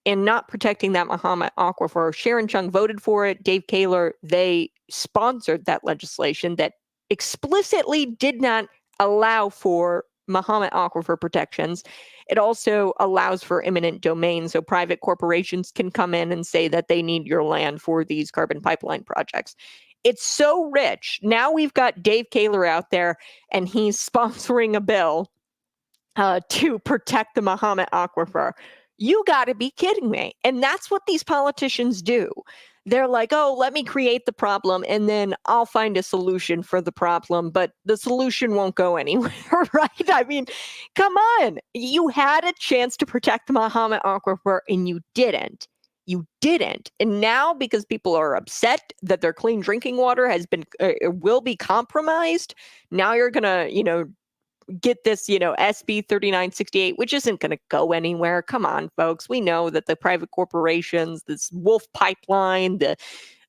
and not protecting that Mahomet aquifer. Sharon Chung voted for it. Dave Kaler, they sponsored that legislation that explicitly did not allow for Mahomet aquifer protections. It also allows for eminent domain, so private corporations can come in and say that they need your land for these carbon pipeline projects. It's so rich. Now we've got Dave Kaler out there, and he's sponsoring a bill to protect the Mahomet aquifer. You got to be kidding me. And that's what these politicians do. They're like, oh, let me create the problem and then I'll find a solution for the problem, but the solution won't go anywhere, right? I mean, come on. You had a chance to protect the Mahomet aquifer and you didn't. You didn't. And now, because people are upset that their clean drinking water has been, will be compromised, now you're going to, get this, SB 3968, which isn't going to go anywhere. Come on, folks. We know that the private corporations, this Wolf Pipeline, the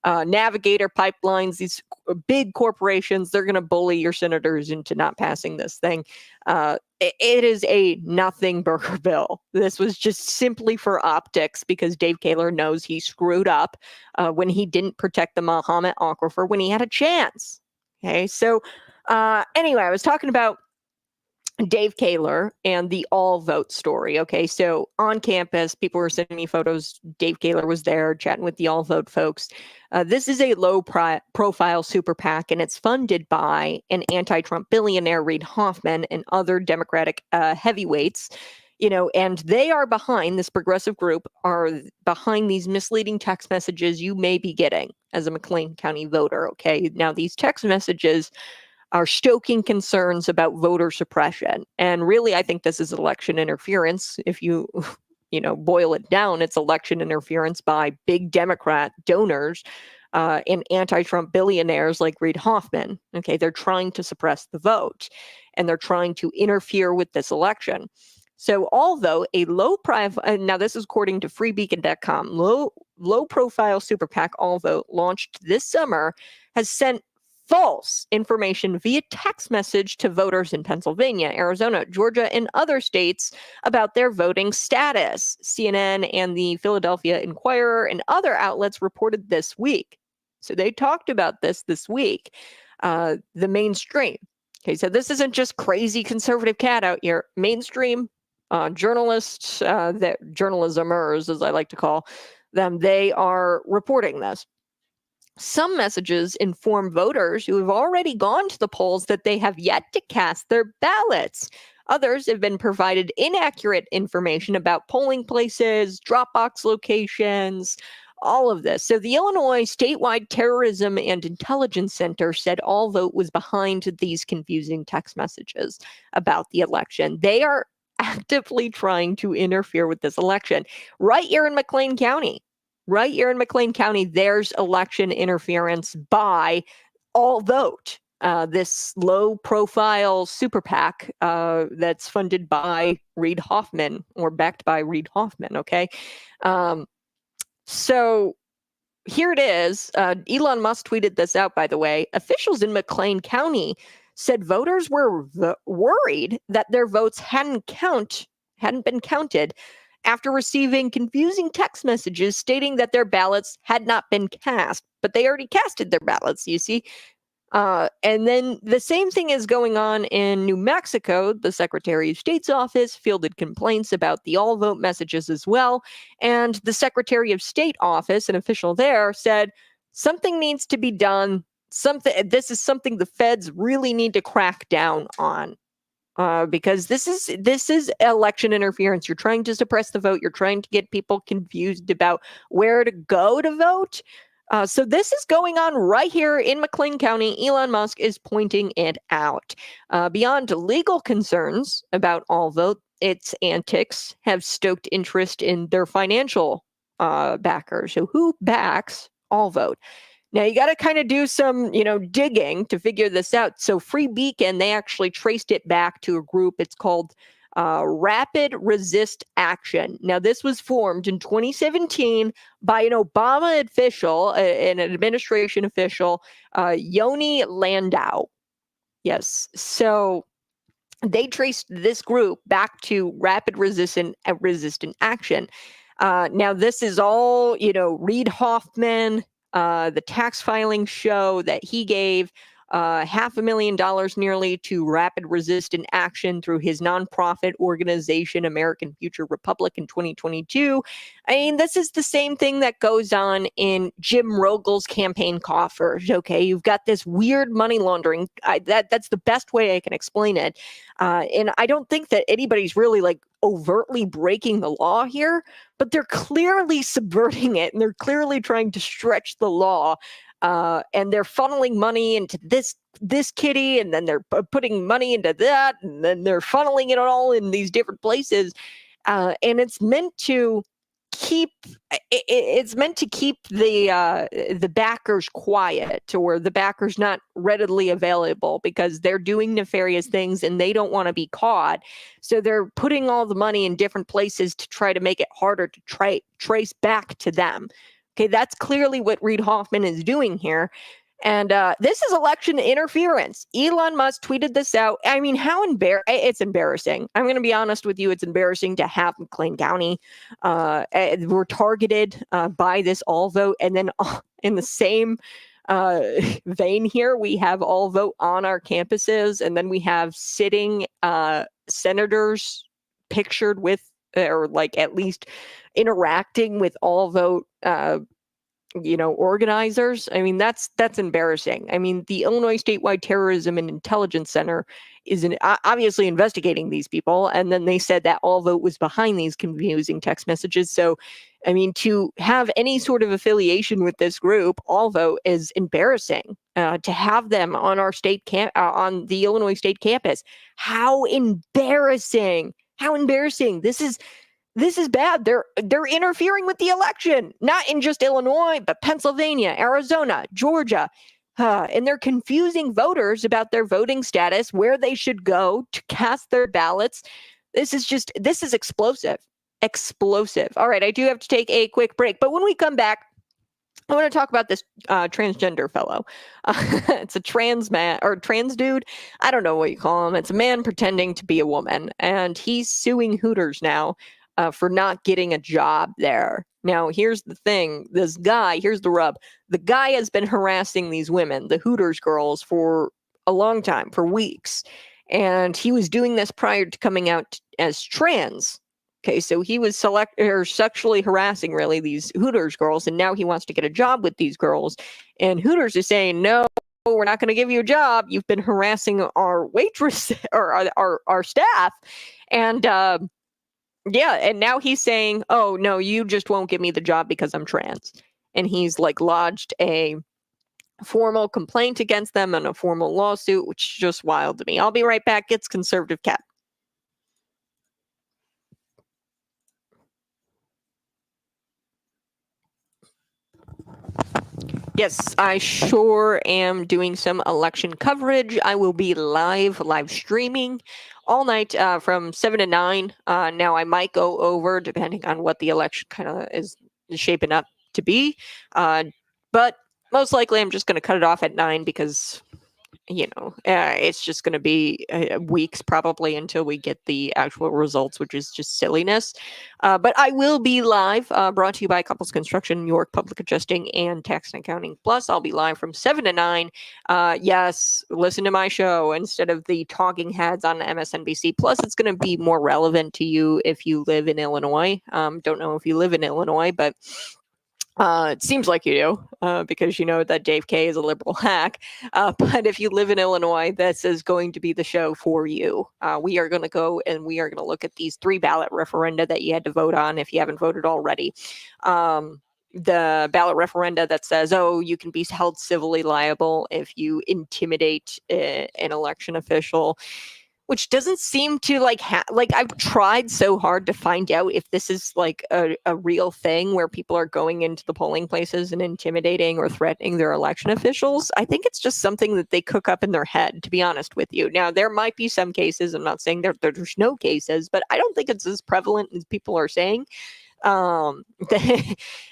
Navigator pipelines, these big corporations, they're going to bully your senators into not passing this thing. It is a nothing burger bill. This was just simply for optics because Dave Kaler knows he screwed up when he didn't protect the Mahomet aquifer when he had a chance. Okay, so anyway, I was talking about Dave Kaler and the all vote story. Okay, so on campus, people were sending me photos. Dave Kaler was there chatting with the all vote folks. This is a low profile super PAC, and it's funded by an anti-Trump billionaire, Reid Hoffman, and other Democratic heavyweights. And they are behind, this progressive group are behind these misleading text messages you may be getting as a McLean County voter. Okay, now these text messages are stoking concerns about voter suppression. And really, I think this is election interference. If you, boil it down, it's election interference by big Democrat donors and anti-Trump billionaires like Reid Hoffman. Okay, they're trying to suppress the vote and they're trying to interfere with this election. So although a low profile, now this is according to freebeacon.com, low profile super PAC All Vote launched this summer has sent false information via text message to voters in Pennsylvania, Arizona, Georgia, and other states about their voting status. CNN and the Philadelphia Inquirer and other outlets reported this week. So they talked about this week, the mainstream. Okay, so this isn't just crazy conservative cat out here. Mainstream journalists, that journalismers, as I like to call them, they are reporting this. Some messages inform voters who have already gone to the polls that they have yet to cast their ballots. Others have been provided inaccurate information about polling places, drop box locations, all of this. So the Illinois Statewide Terrorism and Intelligence Center said All Vote was behind these confusing text messages about the election. They are actively trying to interfere with this election right here in McLean County. Right here in McLean County, there's election interference by All Vote, this low-profile super PAC that's funded by Reid Hoffman or backed by Reid Hoffman, okay? So here it is. Elon Musk tweeted this out, by the way. Officials in McLean County said voters were worried that their votes hadn't been counted after receiving confusing text messages stating that their ballots had not been cast, but they already casted their ballots, you see. And then the same thing is going on in New Mexico. The Secretary of State's office fielded complaints about the all vote messages as well. And the Secretary of State office, an official there, said something needs to be done. This is something the feds really need to crack down on. Because this is election interference. You're trying to suppress the vote. You're trying to get people confused about where to go to vote. So this is going on right here in McLean County. Elon Musk is pointing it out. Beyond legal concerns about All Vote, its antics have stoked interest in their financial backers. So who backs All Vote? Now, you got to kind of do some, digging to figure this out. So Free Beacon, they actually traced it back to a group. It's called Rapid Resist Action. Now, this was formed in 2017 by an Obama official, an administration official, Yoni Landau. Yes. So they traced this group back to Rapid Resistant Action. Now, this is all, Reid Hoffman, the tax filing show that he gave $500,000 nearly to Rapid Resistant Action through his nonprofit organization, American Future Republic, in 2022. I mean, this is the same thing that goes on in Jim Rogel's campaign coffers. Okay, you've got this weird money laundering. That's the best way I can explain it. And I don't think that anybody's really like overtly breaking the law here, but they're clearly subverting it, and they're clearly trying to stretch the law. And they're funneling money into this kitty, and then they're putting money into that, and then they're funneling it all in these different places. And it's meant to keep the backers quiet, or the backers not readily available, because they're doing nefarious things and they don't want to be caught. So they're putting all the money in different places to try to make it harder to trace back to them. Okay, that's clearly what Reid Hoffman is doing here. And this is election interference. Elon Musk tweeted this out. I mean, it's embarrassing. I'm going to be honest with you. It's embarrassing to have McLean County. We're targeted by this all vote. And then in the same vein here, we have all vote on our campuses. And then we have sitting senators pictured with, or like at least interacting with all vote organizers. I mean, that's embarrassing. I mean, the Illinois Statewide Terrorism and Intelligence Center is obviously investigating these people, and then they said that All Vote was behind these confusing text messages. So, I mean, to have any sort of affiliation with this group, All Vote, is embarrassing. To have them on our on the Illinois State campus, how embarrassing! How embarrassing! This is bad. They're interfering with the election, not in just Illinois, but Pennsylvania, Arizona, Georgia. And they're confusing voters about their voting status, where they should go to cast their ballots. This is explosive. Explosive. All right, I do have to take a quick break, but when we come back, I want to talk about this transgender fellow. It's a trans man or trans dude. I don't know what you call him. It's a man pretending to be a woman, and he's suing Hooters now for not getting a job there. Now, here's the thing. Here's the rub. The guy has been harassing these women, the Hooters girls, for a long time, for weeks. And he was doing this prior to coming out as trans. Okay, so he was sexually harassing, really, these Hooters girls, and now he wants to get a job with these girls. And Hooters is saying, no, we're not going to give you a job. You've been harassing our waitress or our staff. And and now he's saying, oh, no, you just won't give me the job because I'm trans. And he's like lodged a formal complaint against them and a formal lawsuit, which is just wild to me. I'll be right back. It's Conservative Cat. Yes, I sure am doing some election coverage. I will be live streaming all night from 7 to 9. Now, I might go over, depending on what the election kind of is shaping up to be. But most likely, I'm just going to cut it off at 9 because it's just going to be weeks probably until we get the actual results, which is just silliness. But I will be live, brought to you by Couples Construction, New York Public Adjusting, and Tax and Accounting Plus. I'll be live from 7 to 9. Yes, listen to my show instead of the talking heads on MSNBC. Plus, it's going to be more relevant to you if you live in Illinois. Don't know if you live in Illinois, but it seems like you do, because you know that Dave K is a liberal hack. But if you live in Illinois, this is going to be the show for you. We are going to go and we are going to look at these 3 ballot referenda that you had to vote on if you haven't voted already. The ballot referenda that says, oh, you can be held civilly liable if you intimidate an election official, which doesn't seem to I've tried so hard to find out if this is like a real thing where people are going into the polling places and intimidating or threatening their election officials. I think it's just something that they cook up in their head, to be honest with you. Now, there might be some cases. I'm not saying there's no cases, but I don't think it's as prevalent as people are saying. And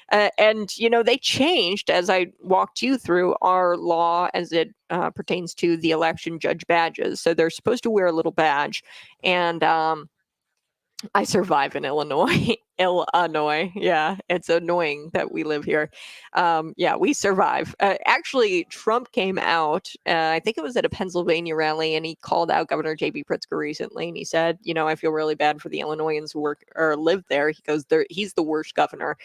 they changed, as I walked you through, our law as it pertains to the election judge badges. So they're supposed to wear a little badge, and I survive in Illinois. Illinois. Yeah, it's annoying that we live here. Yeah, we survive. Actually, Trump came out, I think it was at a Pennsylvania rally, and he called out Governor J.B. Pritzker recently, and he said, I feel really bad for the Illinoisans who work or live there. He goes, he's the worst governor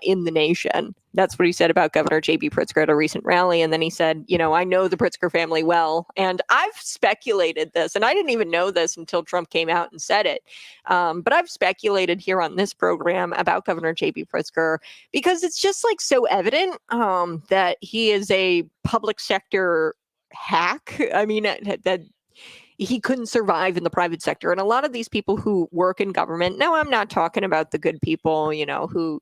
in the nation. That's what he said about Governor J.B. Pritzker at a recent rally. And then he said, I know the Pritzker family well. And I've speculated this, and I didn't even know this until Trump came out and said it. But I've speculated here on this program about Governor J.B. Pritzker because it's just like so evident that he is a public sector hack. I mean, that he couldn't survive in the private sector. And a lot of these people who work in government, now I'm not talking about the good people, who,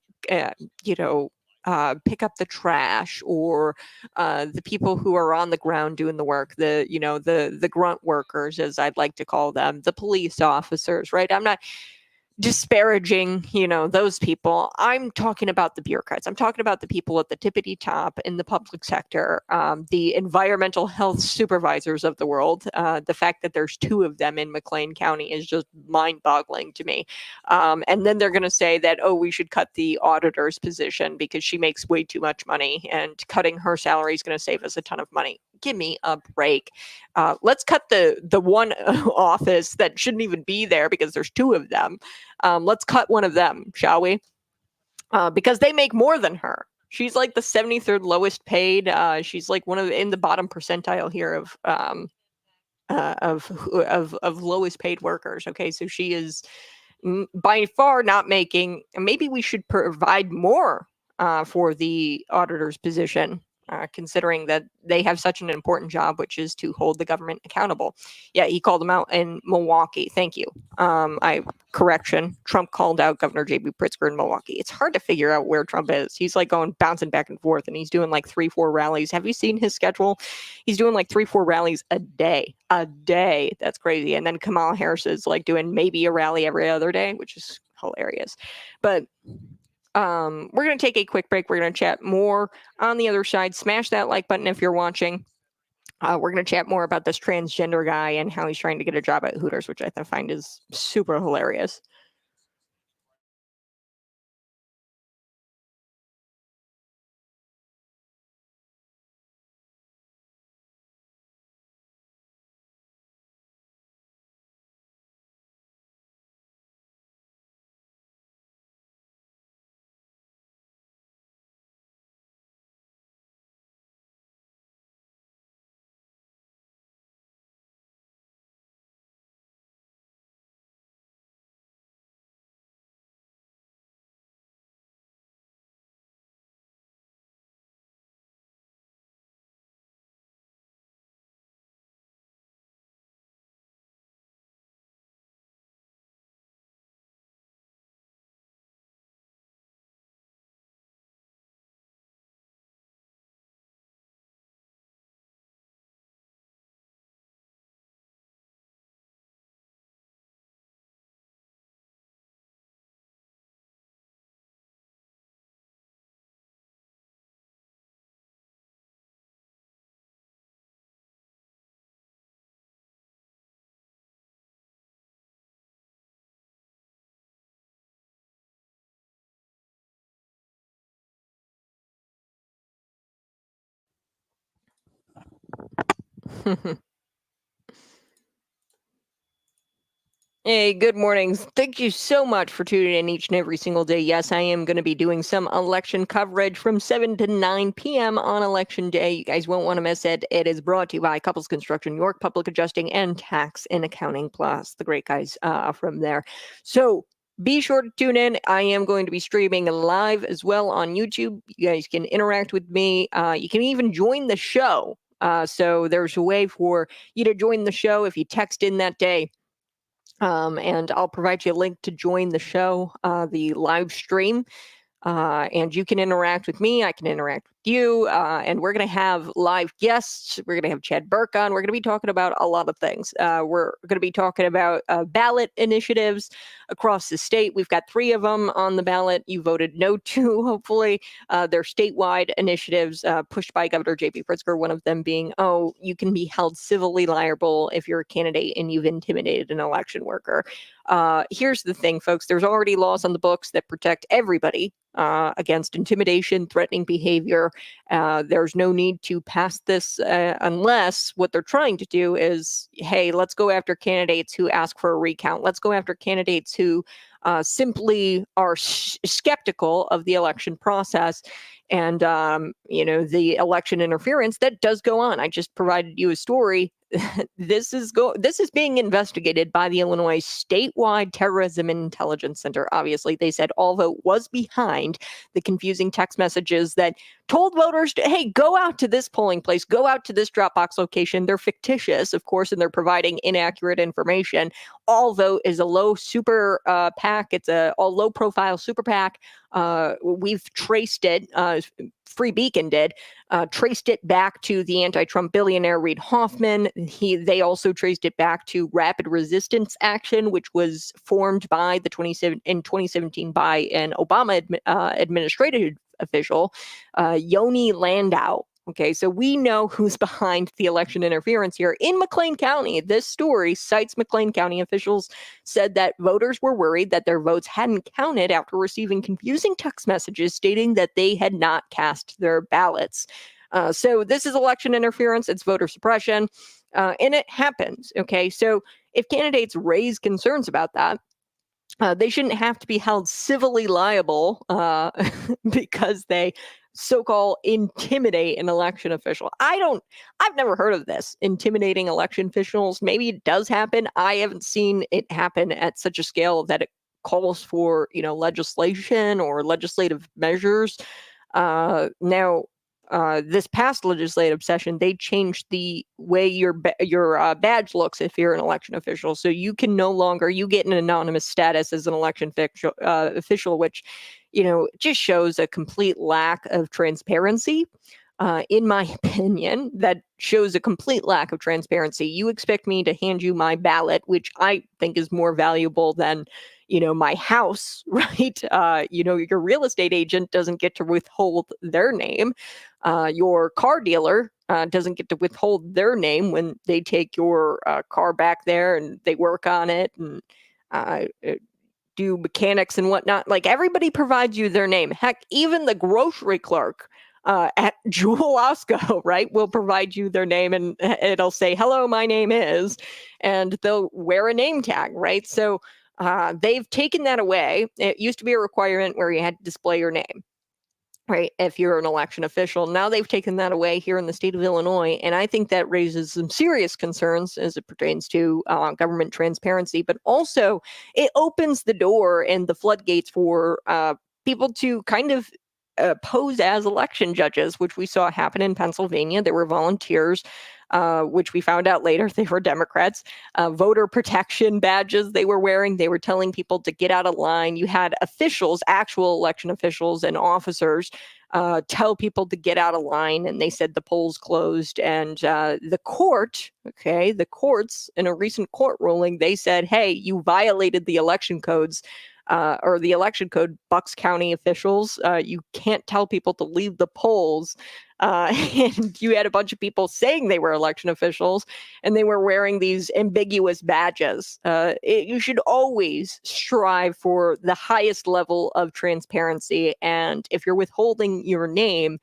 pick up the trash, or the people who are on the ground doing the work, the grunt workers, as I'd like to call them, the police officers, right? I'm not disparaging, those people. I'm talking about the bureaucrats. I'm talking about the people at the tippity top in the public sector, the environmental health supervisors of the world. The fact that there's 2 of them in McLean County is just mind-boggling to me. And then they're going to say that, we should cut the auditor's position because she makes way too much money, and cutting her salary is going to save us a ton of money. Give me a break. Let's cut the one office that shouldn't even be there because there's 2 of them. Let's cut one of them, shall we? Because they make more than her. She's like the 73rd lowest paid. She's like one of in the bottom percentile here of lowest paid workers. Okay, so she is by far not making. Maybe we should provide more for the auditor's position. Considering that they have such an important job, which is to hold the government accountable. Yeah, he called them out in Milwaukee. Thank you. Correction. Trump called out Governor J.B. Pritzker in Milwaukee. It's hard to figure out where Trump is. He's like bouncing back and forth, and he's doing like 3-4 rallies. Have you seen his schedule? He's doing like 3-4 rallies a day. That's crazy. And then Kamala Harris is like doing maybe a rally every other day, which is hilarious. But we're going to take a quick break. We're going to chat more on the other side. Smash that like button if you're watching. We're going to chat more about this transgender guy and how he's trying to get a job at Hooters, which I find is super hilarious. Hey, good mornings. Thank you so much for tuning in each and every single day. Yes, I am going to be doing some election coverage from 7 to 9 p.m. on election day. You guys won't want to miss it. It is brought to you by Couples Construction, York Public Adjusting, and Tax and Accounting Plus, the great guys from there. So be sure to tune in. I am going to be streaming live as well on YouTube. You guys can interact with me. You can even join the show. So there's a way for you to join the show if you text in that day. And I'll provide you a link to join the show, the live stream, and you can interact with me. I can interact with you. And we're going to have live guests. We're going to have Chad Burke on. We're going to be talking about a lot of things. We're going to be talking about ballot initiatives across the state. We've got 3 of them on the ballot. You voted no to, hopefully. They're statewide initiatives pushed by Governor J.B. Pritzker, one of them being, you can be held civilly liable if you're a candidate and you've intimidated an election worker. Here's the thing, folks. There's already laws on the books that protect everybody against intimidation, threatening behavior. There's no need to pass this unless what they're trying to do is, hey, let's go after candidates who ask for a recount. Let's go after candidates who simply are skeptical of the election process and, the election interference that does go on. I just provided you a story. This is being investigated by the Illinois statewide terrorism and intelligence center. Obviously, they said All Vote was behind the confusing text messages that told voters to, hey, go out to this polling place, go out to this Dropbox location. They're fictitious, of course, and they're providing inaccurate information. All Vote is a low super PAC. It's a low profile super PAC. We've traced it. Free Beacon did, traced it back to the anti-Trump billionaire Reid Hoffman. They also traced it back to Rapid Resistance Action, which was formed in 2017 by an Obama administrative official, Yoni Landau. Okay, so we know who's behind the election interference here in McLean County. This story cites McLean County officials said that voters were worried that their votes hadn't counted after receiving confusing text messages stating that they had not cast their ballots. So this is election interference. It's voter suppression, and it happens. Okay, so if candidates raise concerns about that, they shouldn't have to be held civilly liable because they so-called intimidate an election official. I've never heard of this, intimidating election officials. Maybe it does happen. I haven't seen it happen at such a scale that it calls for, legislation or legislative measures. Now, this past legislative session, they changed the way your badge looks if you're an election official. So you can no longer, you get an anonymous status as an election official, which, just shows a complete lack of transparency. In my opinion, that shows a complete lack of transparency. You expect me to hand you my ballot, which I think is more valuable than, my house, right? Your real estate agent doesn't get to withhold their name. Your car dealer doesn't get to withhold their name when they take your car back there and they work on it and do mechanics and whatnot. Like, everybody provides you their name. Heck, even the grocery clerk at Jewel Osco, right, will provide you their name and it'll say, hello, my name is, and they'll wear a name tag, right? So they've taken that away. It used to be a requirement where you had to display your name, right, if you're an election official. Now they've taken that away here in the state of Illinois, and I think that raises some serious concerns as it pertains to government transparency, but also it opens the door and the floodgates for people to kind of pose as election judges, which we saw happen in Pennsylvania. There were volunteers, which we found out later they were Democrats, voter protection badges they were wearing. They were telling people to get out of line. You had officials, actual election officials and officers, tell people to get out of line, and they said the polls closed. And the courts in a recent court ruling, they said, hey, you violated the election codes. Or the election code, Bucks County officials, you can't tell people to leave the polls. And you had a bunch of people saying they were election officials and they were wearing these ambiguous badges. You should always strive for the highest level of transparency. And if you're withholding your name,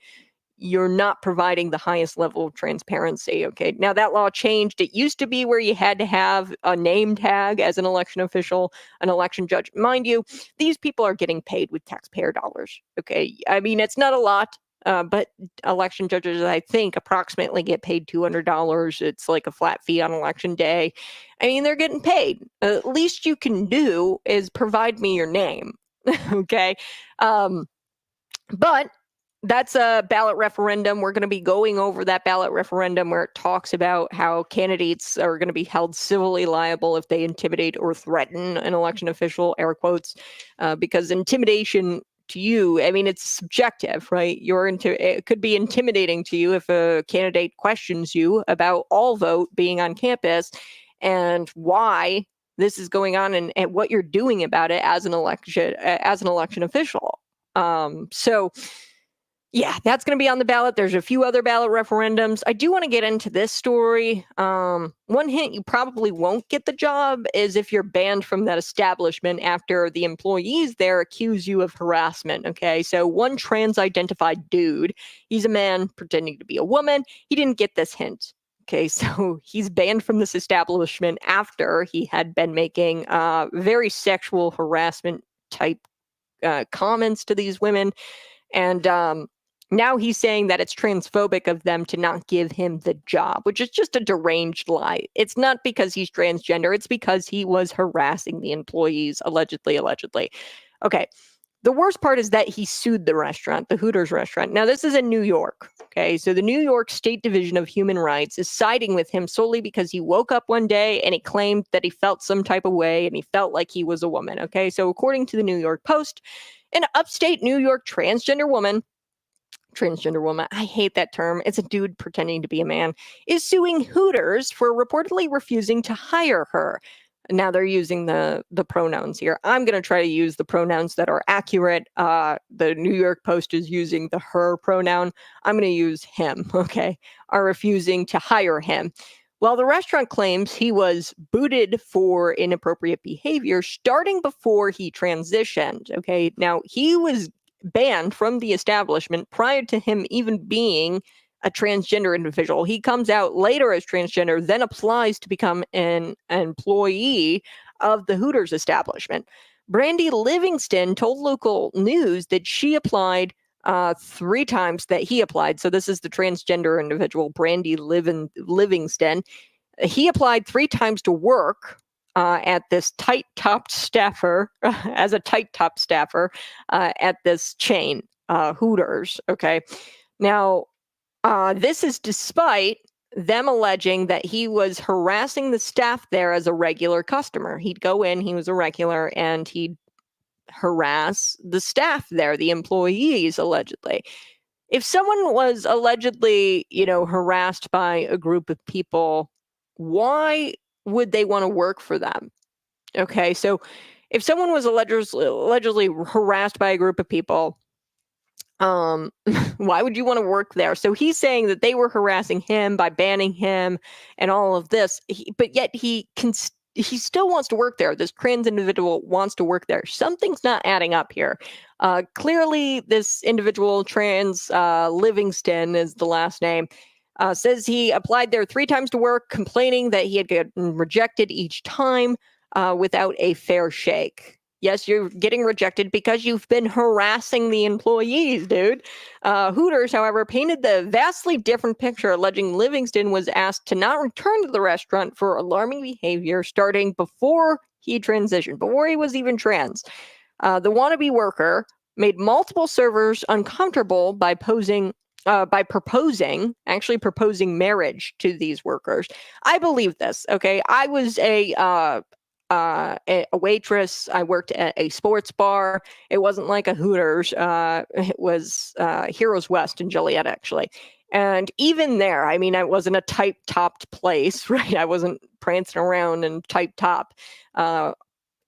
you're not providing the highest level of transparency. Okay. Now that law changed. It used to be where you had to have a name tag as an election official, an election judge. Mind you, these people are getting paid with taxpayer dollars. Okay. I mean, it's not a lot, but election judges, I think, approximately get paid $200. It's like a flat fee on election day. I mean, they're getting paid. At least you can do is provide me your name. Okay. But that's a ballot referendum. We're going to be going over that ballot referendum where it talks about how candidates are going to be held civilly liable if they intimidate or threaten an election official, air quotes, because intimidation to you, I mean, it's subjective, right? It could be intimidating to you if a candidate questions you about all vote being on campus and why this is going on and what you're doing about it as an election official. So yeah, that's going to be on the ballot. There's a few other ballot referendums. I do want to get into this story. One hint you probably won't get the job is if you're banned from that establishment after the employees there accuse you of harassment. Okay, so one trans-identified dude, he's a man pretending to be a woman. He didn't get this hint. Okay, so he's banned from this establishment after he had been making very sexual harassment type comments to these women. And now he's saying that it's transphobic of them to not give him the job, which is just a deranged lie. It's not because he's transgender. It's because he was harassing the employees, allegedly. Okay. The worst part is that he sued the restaurant, the Hooters restaurant. Now, this is in New York. Okay. So the New York State Division of Human Rights is siding with him solely because he woke up one day and he claimed that he felt some type of way and he felt like he was a woman. Okay. So according to the New York Post, an upstate New York transgender woman, I hate that term. It's a dude pretending to be a man, is suing Hooters for reportedly refusing to hire her. Now they're using the pronouns here. I'm going to try to use the pronouns that are accurate. The New York Post is using the her pronoun. I'm going to use him, okay? Are refusing to hire him. Well, the restaurant claims he was booted for inappropriate behavior starting before he transitioned, okay? Now, he was banned from the establishment prior to him even being a transgender individual. He comes out later as transgender, then applies to become an employee of the Hooters establishment. Brandy Livingston told local news that she applied 3 times, that he applied. So this is the transgender individual, Brandy Livingston. He applied 3 times to work at this tight-topped staffer, as a tight-top staffer at this chain, Hooters. Okay. Now, this is despite them alleging that he was harassing the staff there as a regular customer. He'd go in, he was a regular, and he'd harass the staff there, the employees, allegedly. If someone was allegedly, harassed by a group of people, why would they want to work for them? Okay, so if someone was allegedly harassed by a group of people, why would you want to work there? So he's saying that they were harassing him by banning him and all of this, but yet he still wants to work there. This trans individual wants to work there. Something's not adding up here. Clearly, this individual, trans Livingston is the last name, says he applied there 3 times to work, complaining that he had gotten rejected each time without a fair shake. Yes, you're getting rejected because you've been harassing the employees, dude. Hooters, however, painted the vastly different picture, alleging Livingston was asked to not return to the restaurant for alarming behavior starting before he transitioned, before he was even trans. The wannabe worker made multiple servers uncomfortable by proposing marriage to these workers. I believe this, okay? I was a waitress. I worked at a sports bar. It wasn't like a Hooters. It was Heroes West in Joliet, actually. And even there, I mean, it wasn't a tight-topped place, right? I wasn't prancing around in tight top.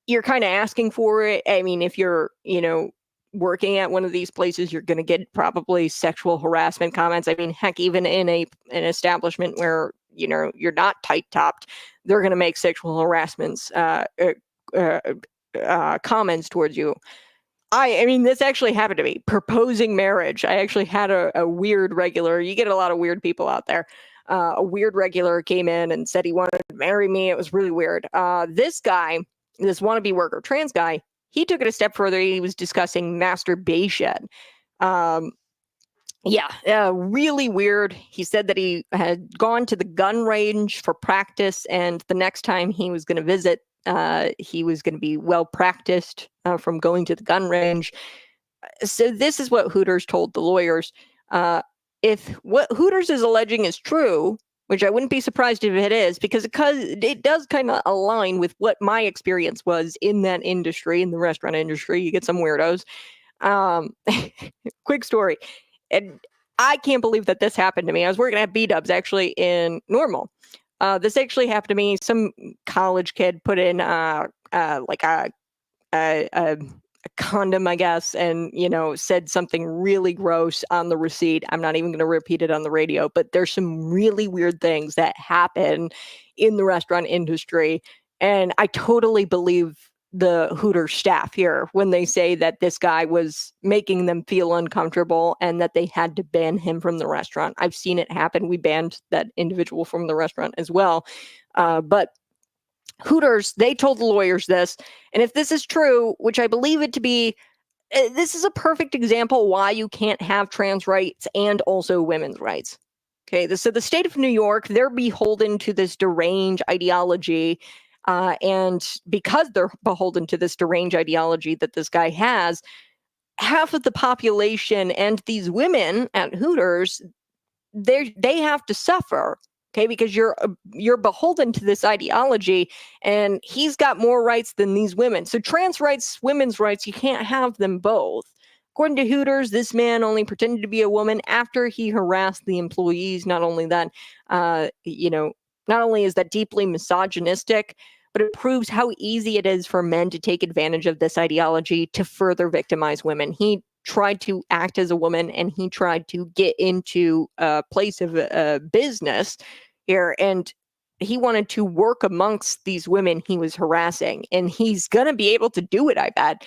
You're kind of asking for it. I mean, if you're, working at one of these places, you're going to get probably sexual harassment comments. I mean, heck, even in an establishment where you're not tight-topped, they're going to make sexual harassments comments towards you. I mean, this actually happened to me. Proposing marriage. I actually had a weird regular. You get a lot of weird people out there. A weird regular came in and said he wanted to marry me. It was really weird. This guy, this wannabe worker, trans guy, he took it a step further. He was discussing masturbation. Really weird. He said that he had gone to the gun range for practice, and the next time he was going to visit, he was going to be well practiced from going to the gun range. So this is what Hooters told the lawyers. If what Hooters is alleging is true, which I wouldn't be surprised if it is, because it does kind of align with what my experience was in that industry, in the restaurant industry. You get some weirdos. Quick story. And I can't believe that this happened to me. I was working at B-Dubs actually in Normal. This actually happened to me. Some college kid put in like a condom, I guess, and said something really gross on the receipt. I'm not even going to repeat it on the radio, but there's some really weird things that happen in the restaurant industry, and I totally believe the Hooters staff here when they say that this guy was making them feel uncomfortable and that they had to ban him from the restaurant. I've seen it happen. We banned that individual from the restaurant as well. But Hooters, they told the lawyers this. And if this is true, which I believe it to be, this is a perfect example why you can't have trans rights and also women's rights. Okay, so the state of New York, they're beholden to this deranged ideology. And because they're beholden to this deranged ideology that this guy has, half of the population and these women at Hooters, they have to suffer, okay, because you're beholden to this ideology, and he's got more rights than these women. So trans rights, women's rights, you can't have them both. According to Hooters, this man only pretended to be a woman after he harassed the employees. Not only that, not only is that deeply misogynistic, but it proves how easy it is for men to take advantage of this ideology to further victimize women. He tried to act as a woman, and he tried to get into a place of business here, and he wanted to work amongst these women he was harassing, and he's gonna be able to do it, I bet.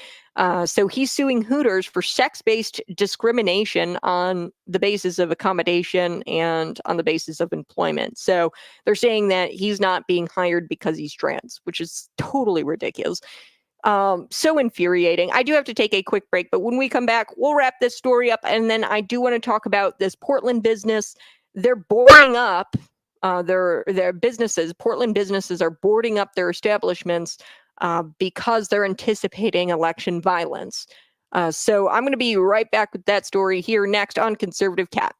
So he's suing Hooters for sex-based discrimination on the basis of accommodation and on the basis of employment. So they're saying that he's not being hired because he's trans, which is totally ridiculous. So infuriating. I do have to take a quick break, but when we come back, we'll wrap this story up. And then I do want to talk about this Portland business. They're boarding up their businesses. Portland businesses are boarding up their establishments because they're anticipating election violence. So I'm going to be right back with that story here next on Conservative Cat.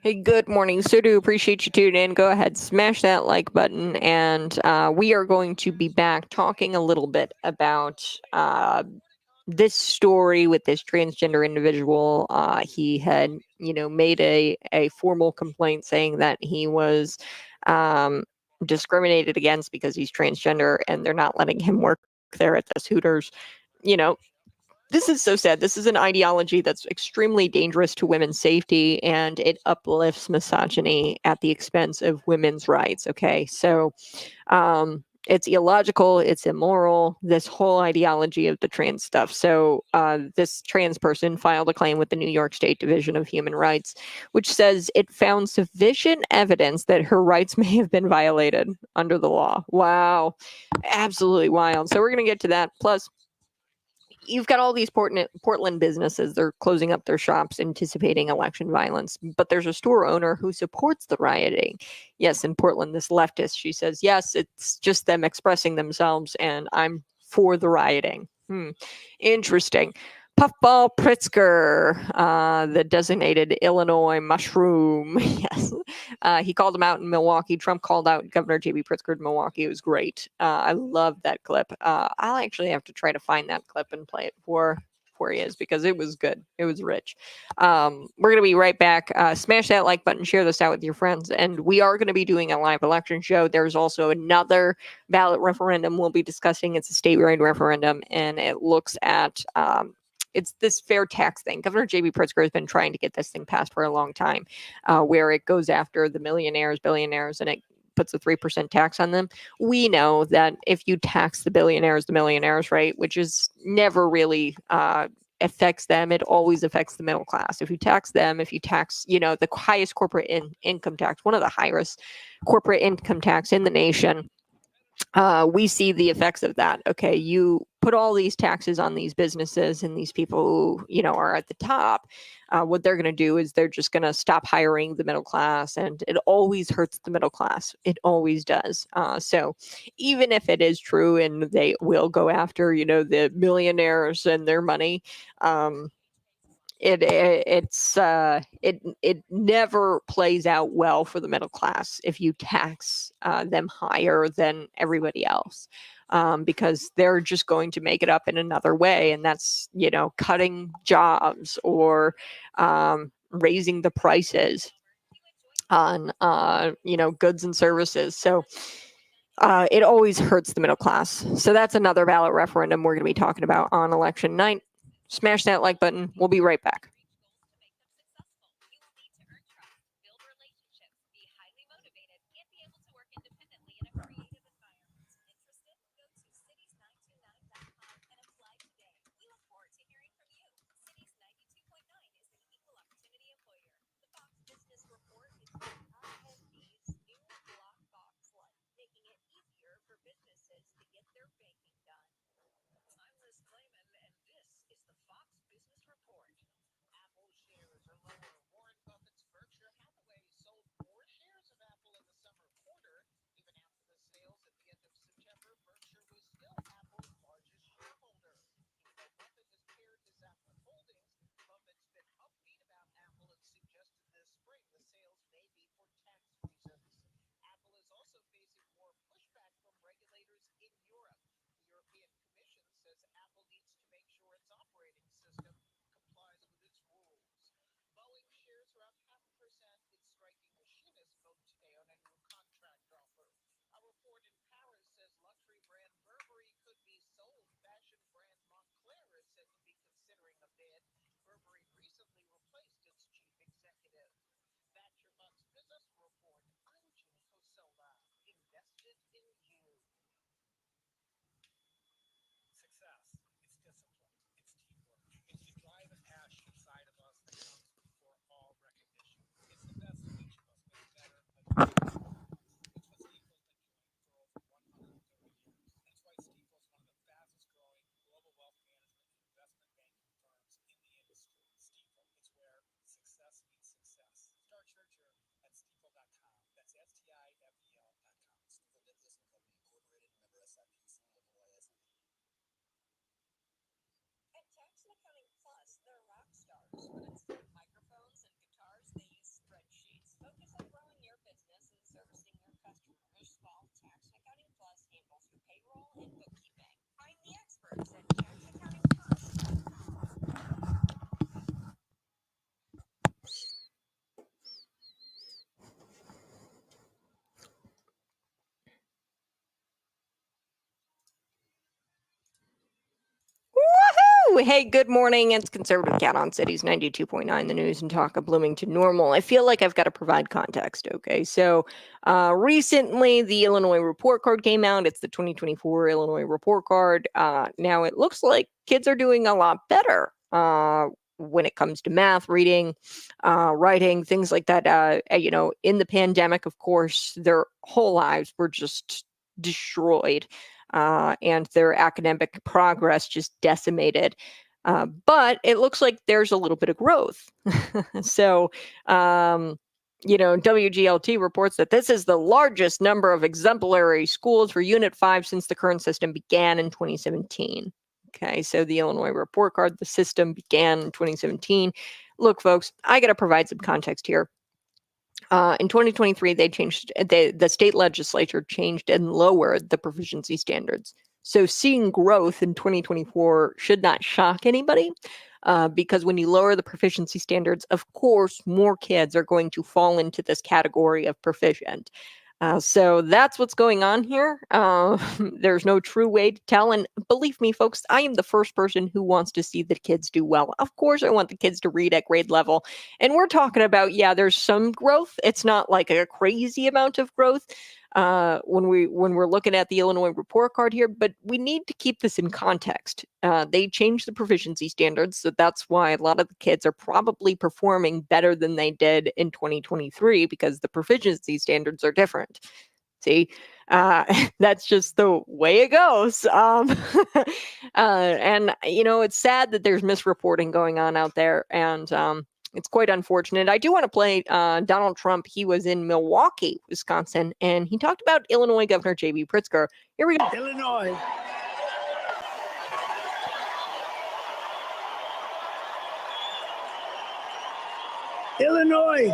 Hey, good morning. So do appreciate you tuning in. Go ahead, smash that like button, and we are going to be back talking a little bit about this story with this transgender individual. He had, made a formal complaint saying that he was discriminated against because he's transgender, and they're not letting him work there at this Hooters. This is so sad. This is an ideology that's extremely dangerous to women's safety, and it uplifts misogyny at the expense of women's rights. Okay, so it's illogical, it's immoral, this whole ideology of the trans stuff. So this trans person filed a claim with the New York State Division of Human Rights, which says it found sufficient evidence that her rights may have been violated under the law. Wow, absolutely wild. So we're going to get to that. Plus, you've got all these Portland businesses. They're closing up their shops, anticipating election violence. But there's a store owner who supports the rioting. Yes, in Portland, this leftist, she says, yes, it's just them expressing themselves, and I'm for the rioting. Interesting. Puffball Pritzker, the designated Illinois mushroom. Yes. He called him out in Milwaukee. Trump called out Governor J.B. Pritzker in Milwaukee. It was great. I love that clip. I'll actually have to try to find that clip and play it for you because it was good. It was rich. We're going to be right back. Smash that like button, share this out with your friends. And we are going to be doing a live election show. There's also another ballot referendum we'll be discussing. It's a statewide referendum, and it looks at it's this fair tax thing. Governor J.B. Pritzker has been trying to get this thing passed for a long time, where it goes after the millionaires, billionaires, and it puts a 3% tax on them. We know that if you tax the millionaires, right, which is never really affects them, it always affects the middle class. If you tax them, if you tax, the highest corporate income tax, one of the highest corporate income tax in the nation, we see the effects of that. Okay, you put all these taxes on these businesses and these people who, are at the top. What they're going to do is they're just going to stop hiring the middle class, and it always hurts the middle class. It always does. So even if it is true and they will go after, the millionaires and their money, it never plays out well for the middle class if you tax them higher than everybody else, because they're just going to make it up in another way, and that's cutting jobs or raising the prices on goods and services. So it always hurts the middle class. So that's another ballot referendum we're going to be talking about on election night. Smash that like button. We'll be right back. Hey, good morning. It's Conservative Cat on Cities 92.9, the news and talk of Bloomington Normal. I feel like I've got to provide context. Okay, so recently the Illinois report card came out. It's the 2024 Illinois report card. Now it looks like kids are doing a lot better when it comes to math, reading, writing, things like that. In the pandemic, of course, their whole lives were just destroyed. And their academic progress just decimated. But it looks like there's a little bit of growth. So, WGLT reports that this is the largest number of exemplary schools for Unit 5 since the current system began in 2017. Okay, so the Illinois report card, the system began in 2017. Look, folks, I got to provide some context here. In 2023, they changed the state legislature changed and lowered the proficiency standards. So seeing growth in 2024 should not shock anybody, because when you lower the proficiency standards, of course, more kids are going to fall into this category of proficient. So that's what's going on here. There's no true way to tell. And believe me, folks, I am the first person who wants to see the kids do well. Of course, I want the kids to read at grade level. And we're talking about, there's some growth. It's not like a crazy amount of growth. when we're looking at the Illinois report card here, but we need to keep this in context. They changed the proficiency standards, so that's why a lot of the kids are probably performing better than they did in 2023 because the proficiency standards are different. See, that's just the way it goes. And it's sad that there's misreporting going on out there, and it's quite unfortunate. I do want to play Donald Trump. He was in Milwaukee, Wisconsin, and he talked about Illinois Governor J.B. Pritzker. Here we go. Illinois. Illinois.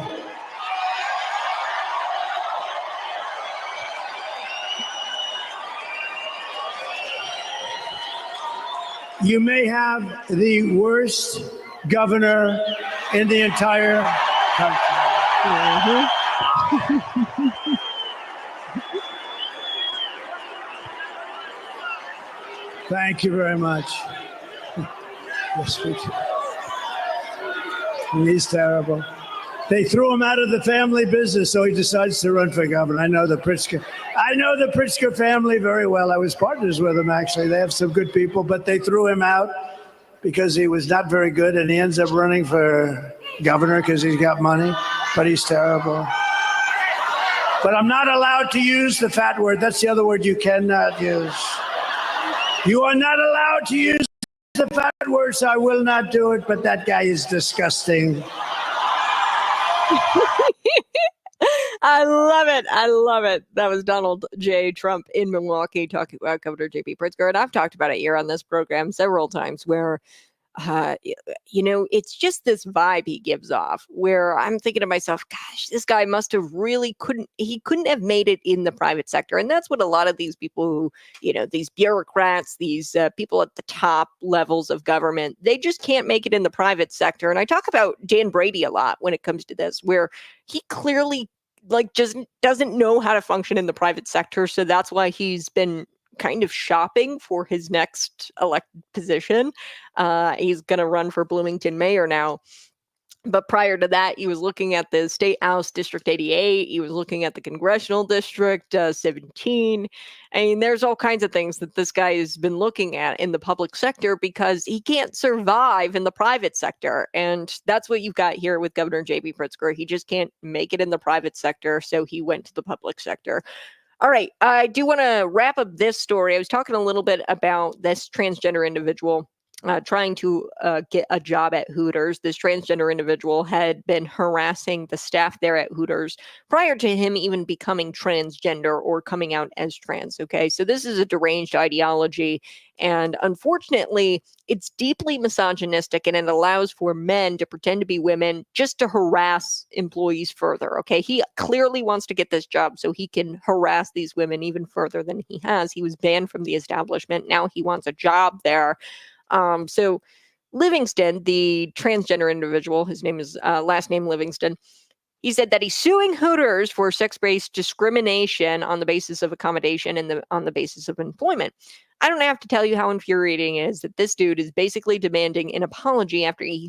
You may have the worst governor in the entire country. Thank you very much. Yes, we do. He's terrible. They threw him out of the family business, so he decides to run for governor. I know the Pritzker family very well. I was partners with them, actually. They have some good people, but they threw him out because he was not very good, and he ends up running for governor because he's got money, but he's terrible. But I'm not allowed to use the fat word. That's the other word you cannot use. You are not allowed to use the fat word, so I will not do it, but that guy is disgusting. I love it. I love it. That was Donald J. Trump in Milwaukee talking about Governor J.B. Pritzker. And I've talked about it here on this program several times where, it's just this vibe he gives off where I'm thinking to myself, gosh, this guy must have really couldn't have made it in the private sector. And that's what a lot of these people who, these bureaucrats, these people at the top levels of government, they just can't make it in the private sector. And I talk about Dan Brady a lot when it comes to this, where he clearly just doesn't know how to function in the private sector. So that's why he's been kind of shopping for his next elected position. He's going to run for Bloomington mayor now. But prior to that, he was looking at the State House District 88. He was looking at the Congressional District 17. I mean, there's all kinds of things that this guy has been looking at in the public sector because he can't survive in the private sector. And that's what you've got here with Governor J.B. Pritzker. He just can't make it in the private sector, so he went to the public sector. All right, I do want to wrap up this story. I was talking a little bit about this transgender individual trying to get a job at Hooters. This transgender individual had been harassing the staff there at Hooters prior to him even becoming transgender or coming out as trans. Okay, so this is a deranged ideology. And unfortunately, it's deeply misogynistic, and it allows for men to pretend to be women just to harass employees further. Okay, he clearly wants to get this job so he can harass these women even further than he has. He was banned from the establishment. Now he wants a job there. So Livingston, the transgender individual, his name is last name Livingston, he said that he's suing Hooters for sex-based discrimination on the basis of accommodation and on the basis of employment. I don't have to tell you how infuriating it is that this dude is basically demanding an apology after he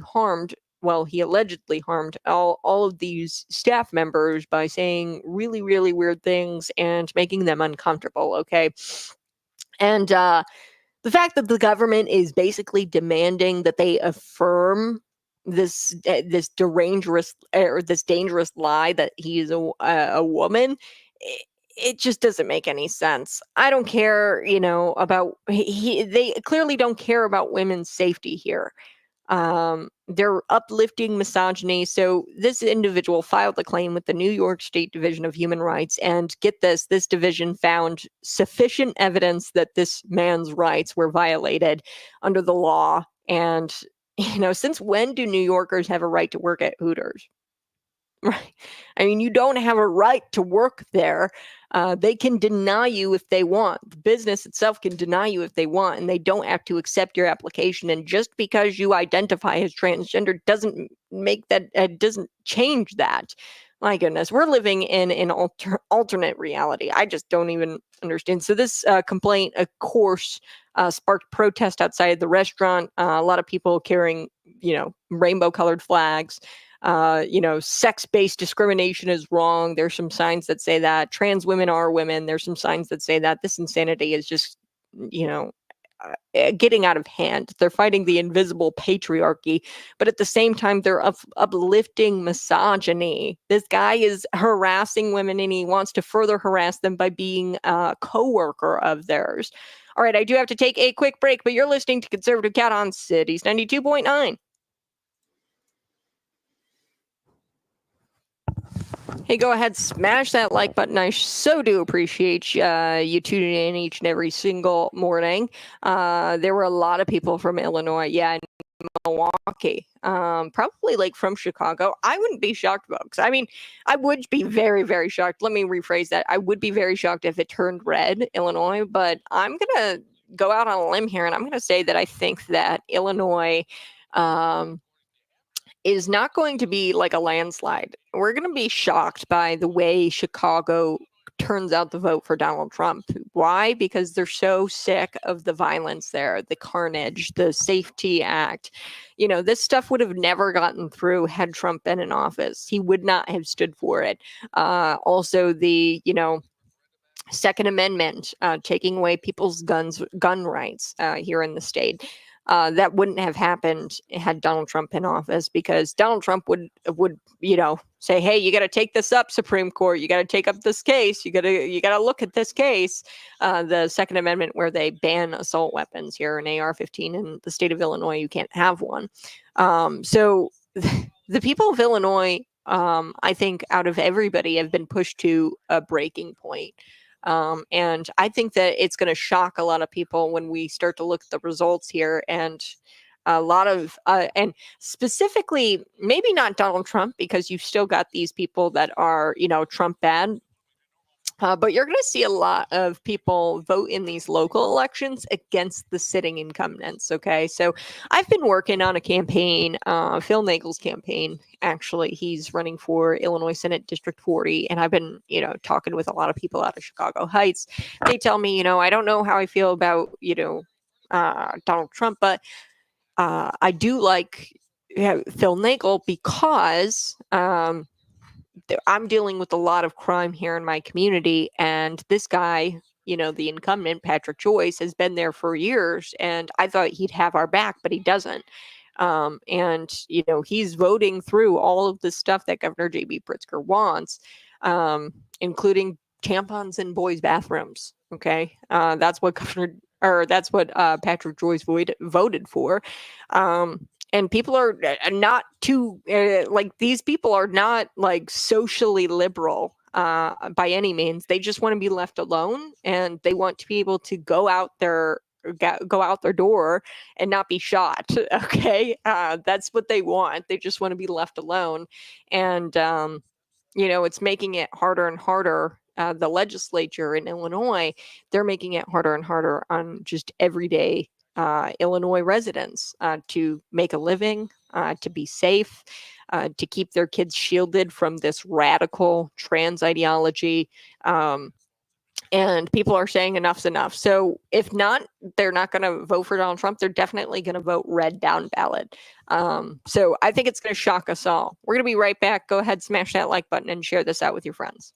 allegedly harmed all of these staff members by saying really, really weird things and making them uncomfortable, okay? And the fact that the government is basically demanding that they affirm this dangerous lie that he is a woman, it just doesn't make any sense. I don't care, about they clearly don't care about women's safety here. They're uplifting misogyny. So this individual filed a claim with the New York State Division of Human Rights. And get this division found sufficient evidence that this man's rights were violated under the law. And, since when do New Yorkers have a right to work at Hooters? Right. I mean, you don't have a right to work there. They can deny you if they want. The business itself can deny you if they want, and they don't have to accept your application. And just because you identify as transgender doesn't make that, doesn't change that. My goodness, we're living in an alternate reality. I just don't even understand. So this complaint, of course, sparked protest outside the restaurant. A lot of people carrying, rainbow-colored flags. sex-based discrimination is wrong. There's some signs that say that trans women are women. There's some signs that say that this insanity is just, getting out of hand. They're fighting the invisible patriarchy, but at the same time, they're uplifting misogyny. This guy is harassing women, and he wants to further harass them by being a coworker of theirs. All right, I do have to take a quick break, but you're listening to Conservative Cat on Cities 92.9. Hey, go ahead, smash that like button. I so do appreciate you tuning in each and every single morning. There were a lot of people from Illinois, yeah, and Milwaukee, probably like from Chicago. I wouldn't be shocked, folks. I mean, I would be very, very shocked. Let me rephrase that. I would be very shocked if it turned red, Illinois, but I'm going to go out on a limb here, and I'm going to say that I think that Illinois is not going to be like a landslide. We're going to be shocked by the way Chicago turns out the vote for Donald Trump. Why? Because they're so sick of the violence there, the carnage, the Safety Act. This stuff would have never gotten through had Trump been in office. He would not have stood for it. Also, the, Second Amendment, taking away people's gun rights here in the state. That wouldn't have happened had Donald Trump in office, because Donald Trump would say, "Hey, you got to take this up, Supreme Court. You got to take up this case. You got to look at this case." The Second Amendment, where they ban assault weapons here, an AR-15 in the state of Illinois, you can't have one. So the people of Illinois, I think, out of everybody, have been pushed to a breaking point. And I think that it's going to shock a lot of people when we start to look at the results here. And a lot of, and specifically, maybe not Donald Trump, because you've still got these people that are, Trump bad. But you're going to see a lot of people vote in these local elections against the sitting incumbents. Okay, so I've been working on a campaign, Phil Nagel's campaign. Actually, he's running for Illinois Senate District 40, and I've been, talking with a lot of people out of Chicago Heights. They tell me, I don't know how I feel about, Donald Trump, but I do like Phil Nagel, because I'm dealing with a lot of crime here in my community, and this guy, the incumbent, Patrick Joyce, has been there for years, and I thought he'd have our back, but he doesn't. And he's voting through all of the stuff that Governor J.B. Pritzker wants, including tampons in boys' bathrooms. Okay, that's what Patrick Joyce voted for. And people are not too like, these people are not like socially liberal by any means. They just want to be left alone, and they want to be able to go out their door and not be shot. Okay, that's what they want. They just want to be left alone, and it's making it harder and harder. The legislature in Illinois, they're making it harder and harder on just everyday Illinois residents to make a living, to be safe, to keep their kids shielded from this radical trans ideology. And people are saying enough's enough. So if not, they're not going to vote for Donald Trump. They're definitely going to vote red down ballot. So I think it's going to shock us all. We're going to be right back. Go ahead, smash that like button and share this out with your friends.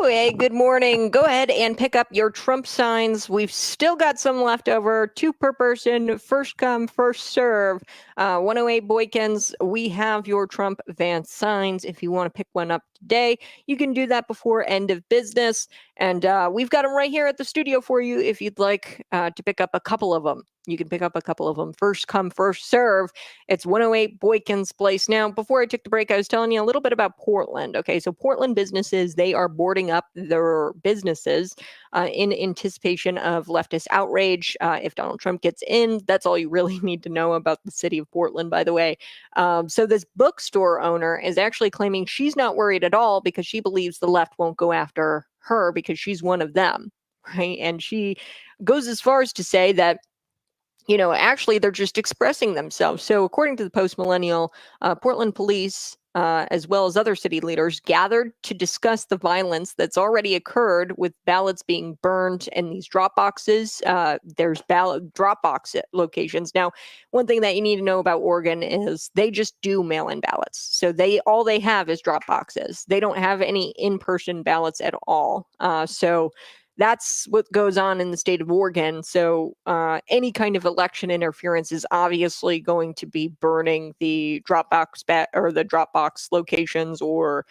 Hey, good morning. Go ahead and pick up your Trump signs. We've still got some left over. 2 per person. First come, first serve. 108 Boykins, we have your Trump Vance signs. If you want to pick one up today, you can do that before end of business. And we've got them right here at the studio for you if you'd like to pick up a couple of them. You can pick up a couple of them. First come, first serve. It's 108 Boykins Place. Now, before I took the break, I was telling you a little bit about Portland. Okay, so Portland businesses, they are boarding up their businesses in anticipation of leftist outrage. If Donald Trump gets in, that's all you really need to know about the city of Portland, by the way. So this bookstore owner is actually claiming she's not worried at all because she believes the left won't go after her because she's one of them, right? And she goes as far as to say that actually they're just expressing themselves. So according to the Post-Millennial, Portland police, as well as other city leaders, gathered to discuss the violence that's already occurred with ballots being burned in these drop boxes. There's ballot drop box locations. Now, one thing that you need to know about Oregon is they just do mail-in ballots. So all they have is drop boxes. They don't have any in-person ballots at all. So that's what goes on in the state of Oregon. So any kind of election interference is obviously going to be burning the Dropbox or the Dropbox locations, or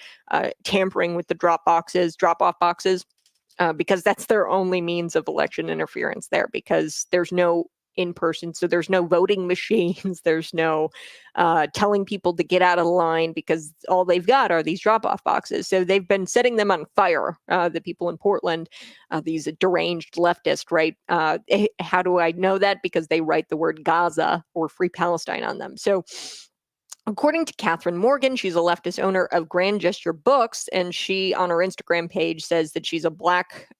tampering with the drop-off boxes, because that's their only means of election interference there, because there's no in person. So there's no voting machines. There's no telling people to get out of line, because all they've got are these drop-off boxes. So they've been setting them on fire, the people in Portland, these deranged leftists, right? How do I know that? Because they write the word Gaza or Free Palestine on them. So according to Catherine Morgan, she's a leftist owner of Grand Gesture Books, and she, on her Instagram page, says that she's a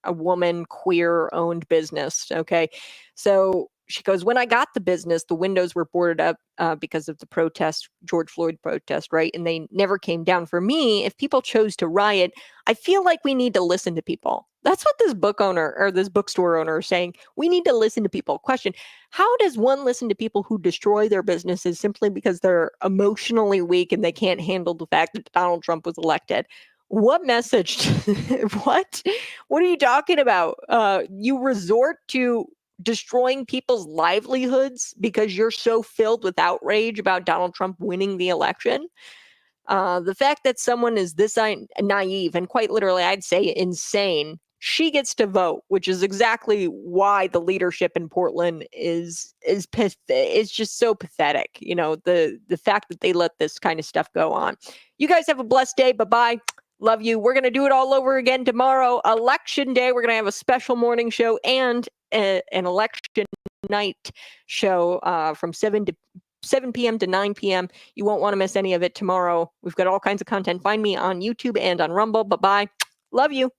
woman, queer-owned business, okay? So she goes, when I got the business, the windows were boarded up because of the protest, George Floyd protest, right? And they never came down. For me, if people chose to riot, I feel like we need to listen to people. That's what this bookstore owner is saying. We need to listen to people. Question, how does one listen to people who destroy their businesses simply because they're emotionally weak and they can't handle the fact that Donald Trump was elected? What message? What are you talking about? You resort to destroying people's livelihoods because you're so filled with outrage about Donald Trump winning the election? The fact that someone is this naive, and quite literally, I'd say insane, she gets to vote, which is exactly why the leadership in Portland is just so pathetic. The fact that they let this kind of stuff go on. You guys have a blessed day. Bye-bye. Love you. We're going to do it all over again tomorrow. Election day. We're going to have a special morning show and an election night show from 7 p.m. to 9 p.m. You won't want to miss any of it tomorrow. We've got all kinds of content. Find me on YouTube and on Rumble. Bye-bye. Love you.